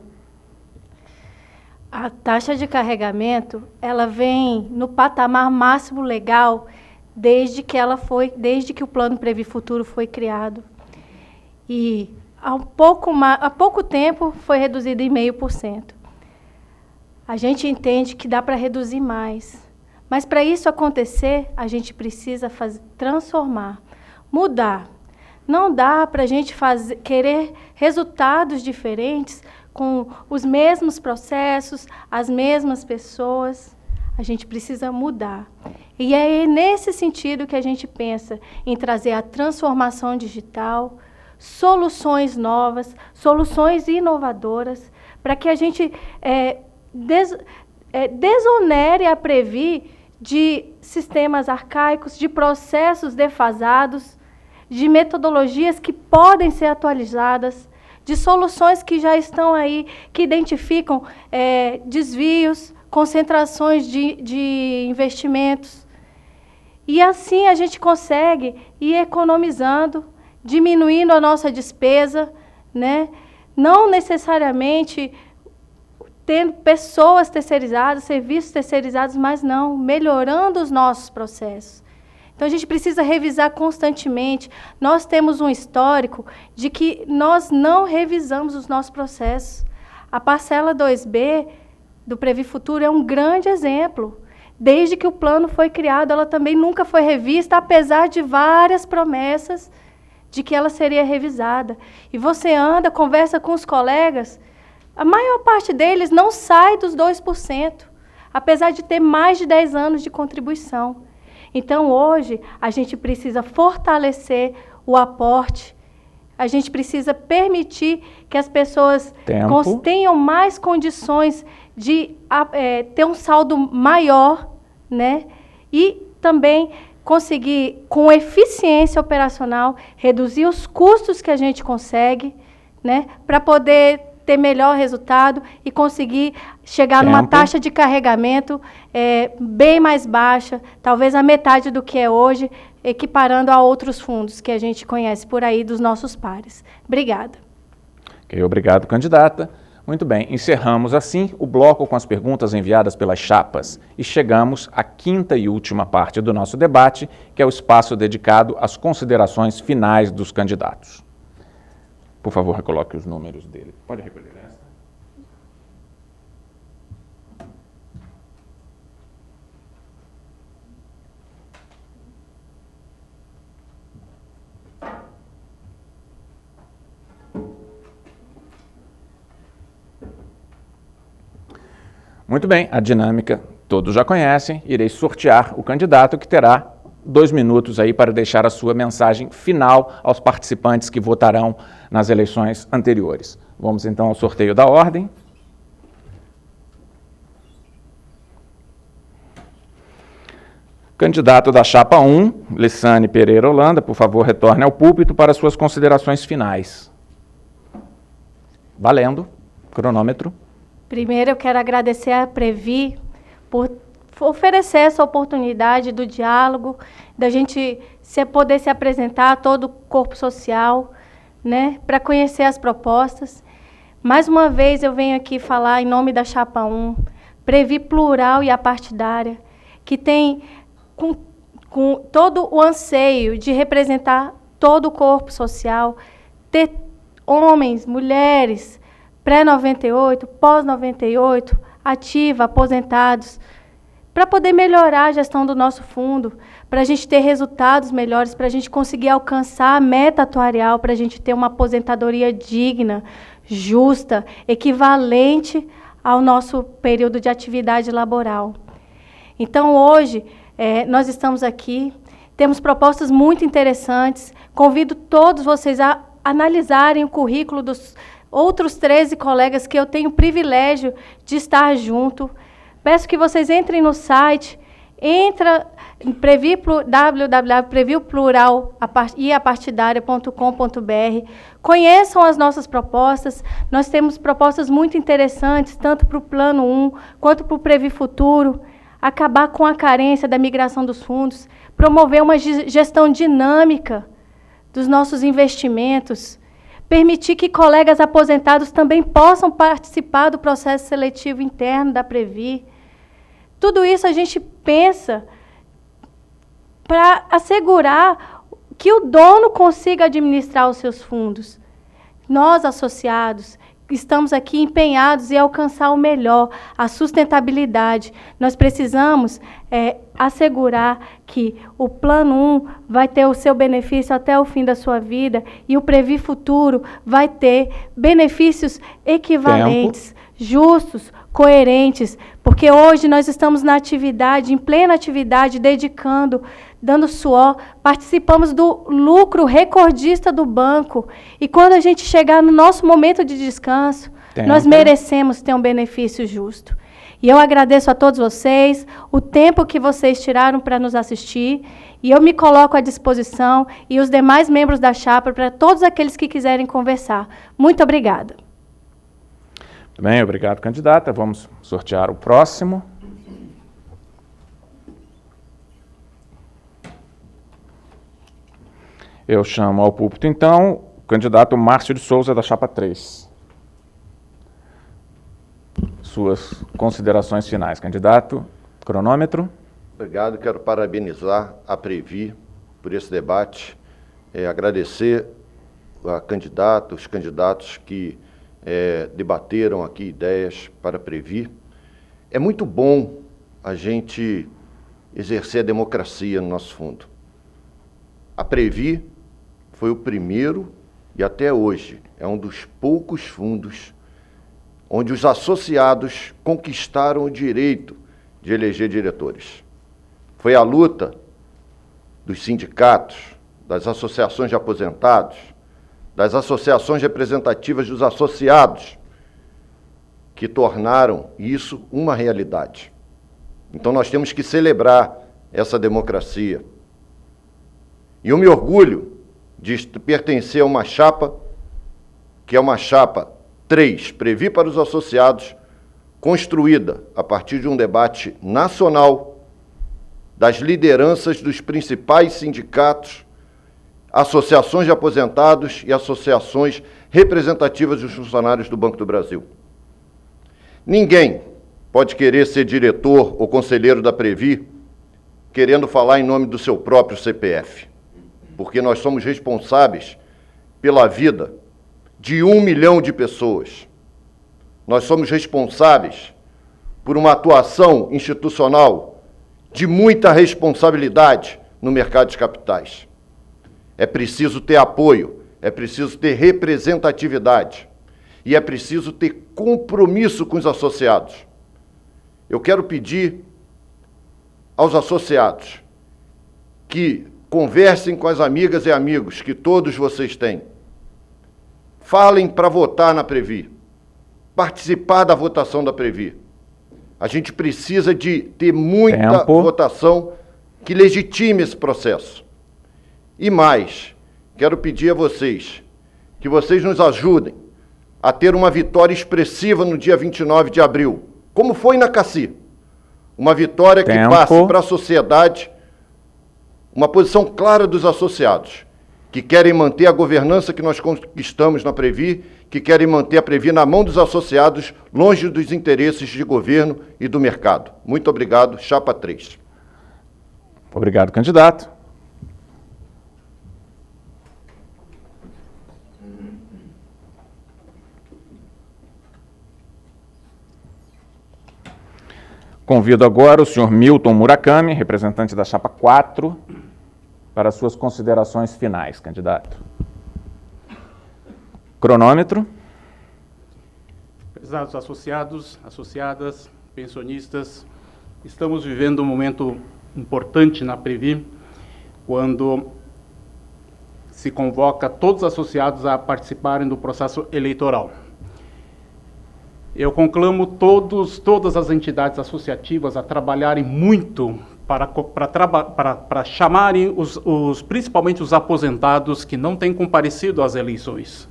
A taxa de carregamento, ela vem no patamar máximo legal desde que o Plano Previ Futuro foi criado. E há pouco tempo foi reduzido em 0,5%. A gente entende que dá para reduzir mais. Mas para isso acontecer, a gente precisa transformar, mudar. Não dá para a gente querer resultados diferentes com os mesmos processos, as mesmas pessoas. A gente precisa mudar. E é nesse sentido que a gente pensa em trazer a transformação digital, soluções novas, soluções inovadoras, para que a gente desonere a Previ de sistemas arcaicos, de processos defasados, de metodologias que podem ser atualizadas, de soluções que já estão aí, que identificam desvios, concentrações de investimentos. E assim a gente consegue ir economizando, diminuindo a nossa despesa, né? Não necessariamente tendo pessoas terceirizadas, serviços terceirizados, mas não, melhorando os nossos processos. Então, a gente precisa revisar constantemente. Nós temos um histórico de que nós não revisamos os nossos processos. A parcela 2B do Previ Futuro é um grande exemplo. Desde que o plano foi criado, ela também nunca foi revista, apesar de várias promessas de que ela seria revisada. E você conversa com os colegas, a maior parte deles não sai dos 2%, apesar de ter mais de 10 anos de contribuição. Então, hoje, a gente precisa fortalecer o aporte, a gente precisa permitir que as pessoas tenham mais condições de ter um saldo maior, né? E também conseguir, com eficiência operacional, reduzir os custos que a gente consegue, né? Para poder ter melhor resultado e conseguir chegar numa taxa de carregamento bem mais baixa, talvez a metade do que é hoje, equiparando a outros fundos que a gente conhece por aí dos nossos pares. Obrigada. Ok, obrigado, candidata. Muito bem, encerramos assim o bloco com as perguntas enviadas pelas chapas e chegamos à quinta e última parte do nosso debate, que é o espaço dedicado às considerações finais dos candidatos. Por favor, recoloque os números dele. Pode recolher esta. Muito bem, a dinâmica todos já conhecem. Irei sortear o candidato que terá 2 minutos aí para deixar a sua mensagem final aos participantes que votarão nas eleições anteriores. Vamos então ao sorteio da ordem. Candidato da chapa 1, Lissane Pereira Holanda, por favor, retorne ao púlpito para suas considerações finais. Valendo. Cronômetro. Primeiro, eu quero agradecer à Previ por oferecer essa oportunidade do diálogo, da gente poder se apresentar a todo o corpo social, né, para conhecer as propostas. Mais uma vez, eu venho aqui falar em nome da chapa 1, Previ plural e apartidária, que tem com todo o anseio de representar todo o corpo social, ter homens, mulheres, pré-98, pós-98, ativa, aposentados, para poder melhorar a gestão do nosso fundo, para a gente ter resultados melhores, para a gente conseguir alcançar a meta atuarial, para a gente ter uma aposentadoria digna, justa, equivalente ao nosso período de atividade laboral. Então, hoje, nós estamos aqui, temos propostas muito interessantes. Convido todos vocês a analisarem o currículo dos outros 13 colegas que eu tenho o privilégio de estar junto. Peço que vocês entrem no site, entra em www.previplural.com.br, conheçam as nossas propostas. Nós temos propostas muito interessantes, tanto para o Plano 1 quanto para o Previ Futuro. Acabar com a carência da migração dos fundos, promover uma gestão dinâmica dos nossos investimentos, permitir que colegas aposentados também possam participar do processo seletivo interno da Previ. Tudo isso a gente pensa para assegurar que o dono consiga administrar os seus fundos. Nós, associados, estamos aqui empenhados em alcançar o melhor, a sustentabilidade. Nós precisamos assegurar que o Plano 1 vai ter o seu benefício até o fim da sua vida e o Previ Futuro vai ter benefícios equivalentes, justos, coerentes, porque hoje nós estamos na atividade, em plena atividade, dedicando, dando suor, participamos do lucro recordista do banco. E quando a gente chegar no nosso momento de descanso, nós merecemos ter um benefício justo. E eu agradeço a todos vocês, o tempo que vocês tiraram para nos assistir, e eu me coloco à disposição, e os demais membros da chapa, para todos aqueles que quiserem conversar. Muito obrigada. Bem, obrigado, candidata. Vamos sortear o próximo. Eu chamo ao púlpito, então, o candidato Márcio de Souza, da chapa 3. Suas considerações finais, candidato. Cronômetro. Obrigado, quero parabenizar a Previ por esse debate, agradecer a candidata, os candidatos que debateram aqui ideias para a Previ. É muito bom a gente exercer a democracia no nosso fundo. A Previ foi o primeiro e até hoje é um dos poucos fundos onde os associados conquistaram o direito de eleger diretores. Foi a luta dos sindicatos, das associações de aposentados, das associações representativas dos associados, que tornaram isso uma realidade. Então nós temos que celebrar essa democracia. E eu me orgulho de pertencer a uma chapa, que é uma chapa 3, Previ para os associados, construída a partir de um debate nacional das lideranças dos principais sindicatos, associações de aposentados e associações representativas dos funcionários do Banco do Brasil. Ninguém pode querer ser diretor ou conselheiro da Previ querendo falar em nome do seu próprio CPF, porque nós somos responsáveis pela vida de 1 milhão de pessoas. Nós somos responsáveis por uma atuação institucional de muita responsabilidade no mercado de capitais. É preciso ter apoio, é preciso ter representatividade e é preciso ter compromisso com os associados. Eu quero pedir aos associados que conversem com as amigas e amigos que todos vocês têm. Falem para votar na Previ, participar da votação da Previ. A gente precisa de ter muita votação que legitime esse processo. E mais, quero pedir a vocês que vocês nos ajudem a ter uma vitória expressiva no dia 29 de abril, como foi na CACI. Uma vitória que passe para a sociedade uma posição clara dos associados, que querem manter a governança que nós conquistamos na Previ, que querem manter a Previ na mão dos associados, longe dos interesses de governo e do mercado. Muito obrigado, chapa 3. Obrigado, candidato. Convido agora o senhor Milton Murakami, representante da chapa 4, para suas considerações finais, candidato. Cronômetro. Prezados associados, associadas, pensionistas, estamos vivendo um momento importante na Previ, quando se convoca todos os associados a participarem do processo eleitoral. Eu conclamo todas as entidades associativas a trabalharem muito para chamarem principalmente os aposentados que não têm comparecido às eleições.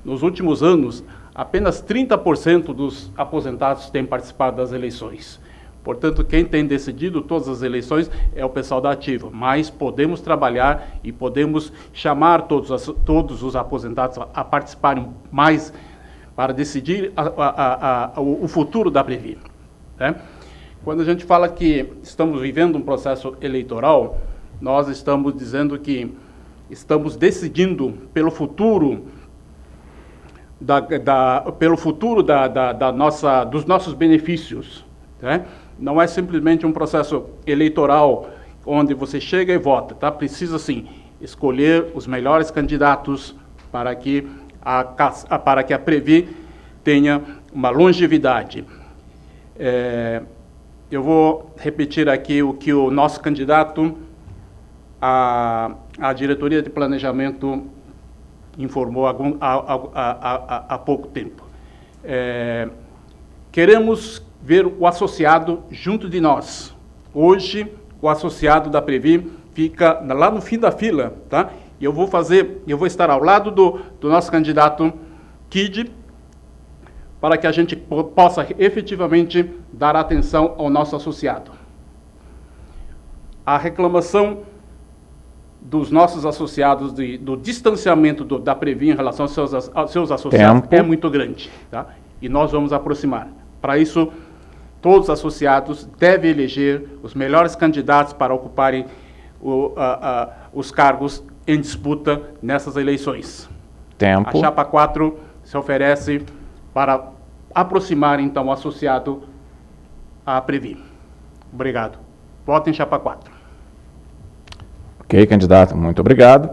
Nos últimos anos, apenas 30% dos aposentados têm participado das eleições. Portanto, quem tem decidido todas as eleições é o pessoal da ativa, mas podemos trabalhar e podemos chamar todos os aposentados a participarem mais para decidir o futuro da Previ, né? Quando a gente fala que estamos vivendo um processo eleitoral, nós estamos dizendo que estamos decidindo pelo futuro dos nossos benefícios, né? Não é simplesmente um processo eleitoral onde você chega e vota, tá? Precisa sim escolher os melhores candidatos para que a Previ tenha uma longevidade. Eu vou repetir aqui o que o nosso candidato à diretoria de planejamento informou há pouco tempo. Queremos ver o associado junto de nós. Hoje, o associado da Previ fica lá no fim da fila, tá? E eu vou estar ao lado do nosso candidato Kid, para que a gente possa efetivamente dar atenção ao nosso associado. A reclamação dos nossos associados do distanciamento da Previ em relação aos seus associados é muito grande, tá? E nós vamos aproximar. Para isso, todos os associados devem eleger os melhores candidatos para ocuparem os cargos em disputa nessas eleições. A chapa 4 se oferece para aproximar, então, o associado à Previ. Obrigado. Votem chapa 4. Ok, candidato, muito obrigado.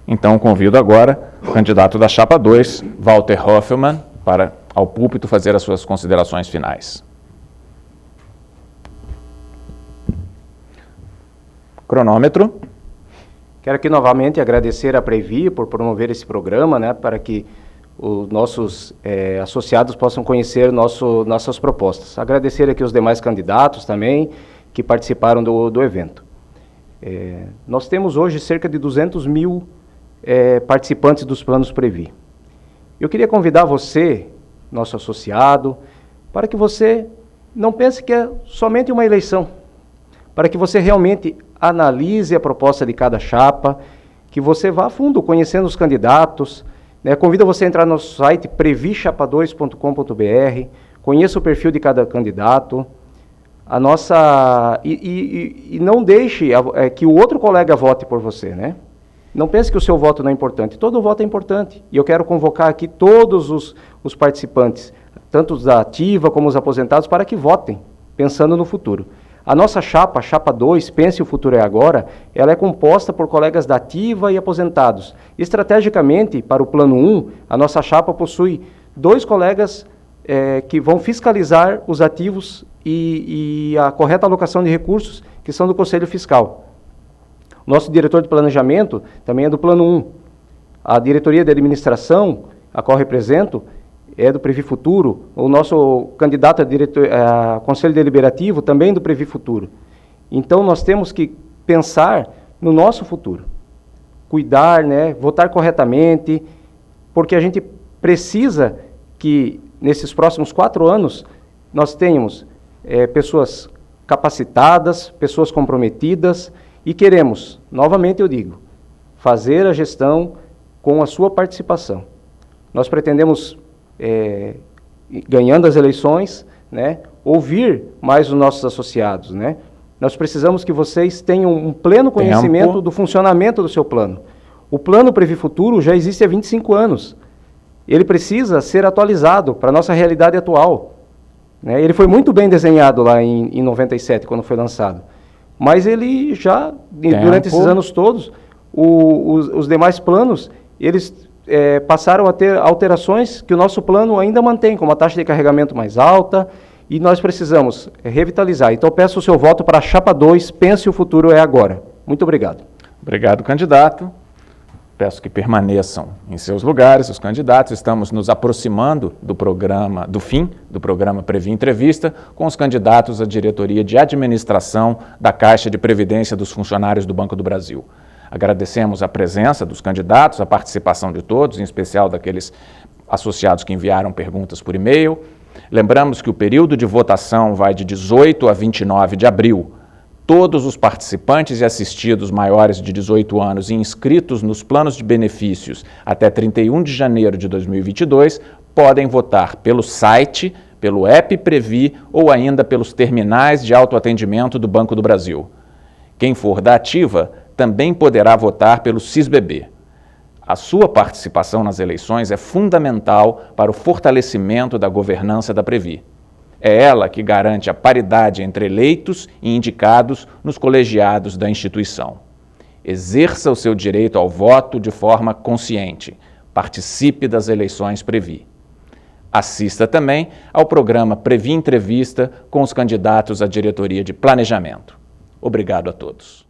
Então, convido agora o candidato da chapa 2, Walter Hoffmann, para ao púlpito fazer as suas considerações finais. Cronômetro. Quero aqui novamente agradecer à Previ por promover esse programa, né, para que os nossos associados possam conhecer nossas propostas. Agradecer aqui os demais candidatos também que participaram do evento. Nós temos hoje cerca de 200 mil participantes dos planos Previ. Eu queria convidar você, nosso associado, para que você não pense que é somente uma eleição, para que você realmente analise a proposta de cada chapa, que você vá a fundo conhecendo os candidatos, né? Convido você a entrar no nosso site previxapa2.com.br, conheça o perfil de cada candidato, e não deixe que o outro colega vote por você, né? Não pense que o seu voto não é importante, todo voto é importante, e eu quero convocar aqui todos os participantes, tanto os da ativa como os aposentados, para que votem, pensando no futuro. A nossa chapa, a chapa 2, Pense o Futuro é Agora, ela é composta por colegas da ativa e aposentados. Estrategicamente, para o plano 1, a nossa chapa possui 2 colegas que vão fiscalizar os ativos e a correta alocação de recursos, que são do Conselho Fiscal. Nosso diretor de planejamento também é do Plano 1. A diretoria de administração, a qual represento, é do Previ Futuro. O nosso candidato a Conselho Deliberativo também é do Previ Futuro. Então, nós temos que pensar no nosso futuro. Cuidar, né, votar corretamente, porque a gente precisa que, nesses próximos 4 anos, nós tenhamos pessoas capacitadas, pessoas comprometidas, e queremos, novamente eu digo, fazer a gestão com a sua participação. Nós pretendemos, ganhando as eleições, né, ouvir mais os nossos associados, né? Nós precisamos que vocês tenham um pleno conhecimento do funcionamento do seu plano. O plano Previ Futuro já existe há 25 anos. Ele precisa ser atualizado para a nossa realidade atual. Né? Ele foi muito bem desenhado lá em 97, quando foi lançado. Mas ele já, durante esses anos todos, os demais planos, eles passaram a ter alterações que o nosso plano ainda mantém, como a taxa de carregamento mais alta, e nós precisamos revitalizar. Então, peço o seu voto para a Chapa 2, Pense o Futuro é Agora. Muito obrigado. Obrigado, candidato. Peço que permaneçam em seus lugares, os candidatos. Estamos nos aproximando do fim do programa Previ Entrevista, com os candidatos à diretoria de administração da Caixa de Previdência dos Funcionários do Banco do Brasil. Agradecemos a presença dos candidatos, a participação de todos, em especial daqueles associados que enviaram perguntas por e-mail. Lembramos que o período de votação vai de 18 a 29 de abril. Todos os participantes e assistidos maiores de 18 anos e inscritos nos planos de benefícios até 31 de janeiro de 2022 podem votar pelo site, pelo app Previ ou ainda pelos terminais de autoatendimento do Banco do Brasil. Quem for da ativa também poderá votar pelo SISBB. A sua participação nas eleições é fundamental para o fortalecimento da governança da Previ. É ela que garante a paridade entre eleitos e indicados nos colegiados da instituição. Exerça o seu direito ao voto de forma consciente. Participe das eleições Previ. Assista também ao programa Previ Entrevista com os candidatos à diretoria de planejamento. Obrigado a todos.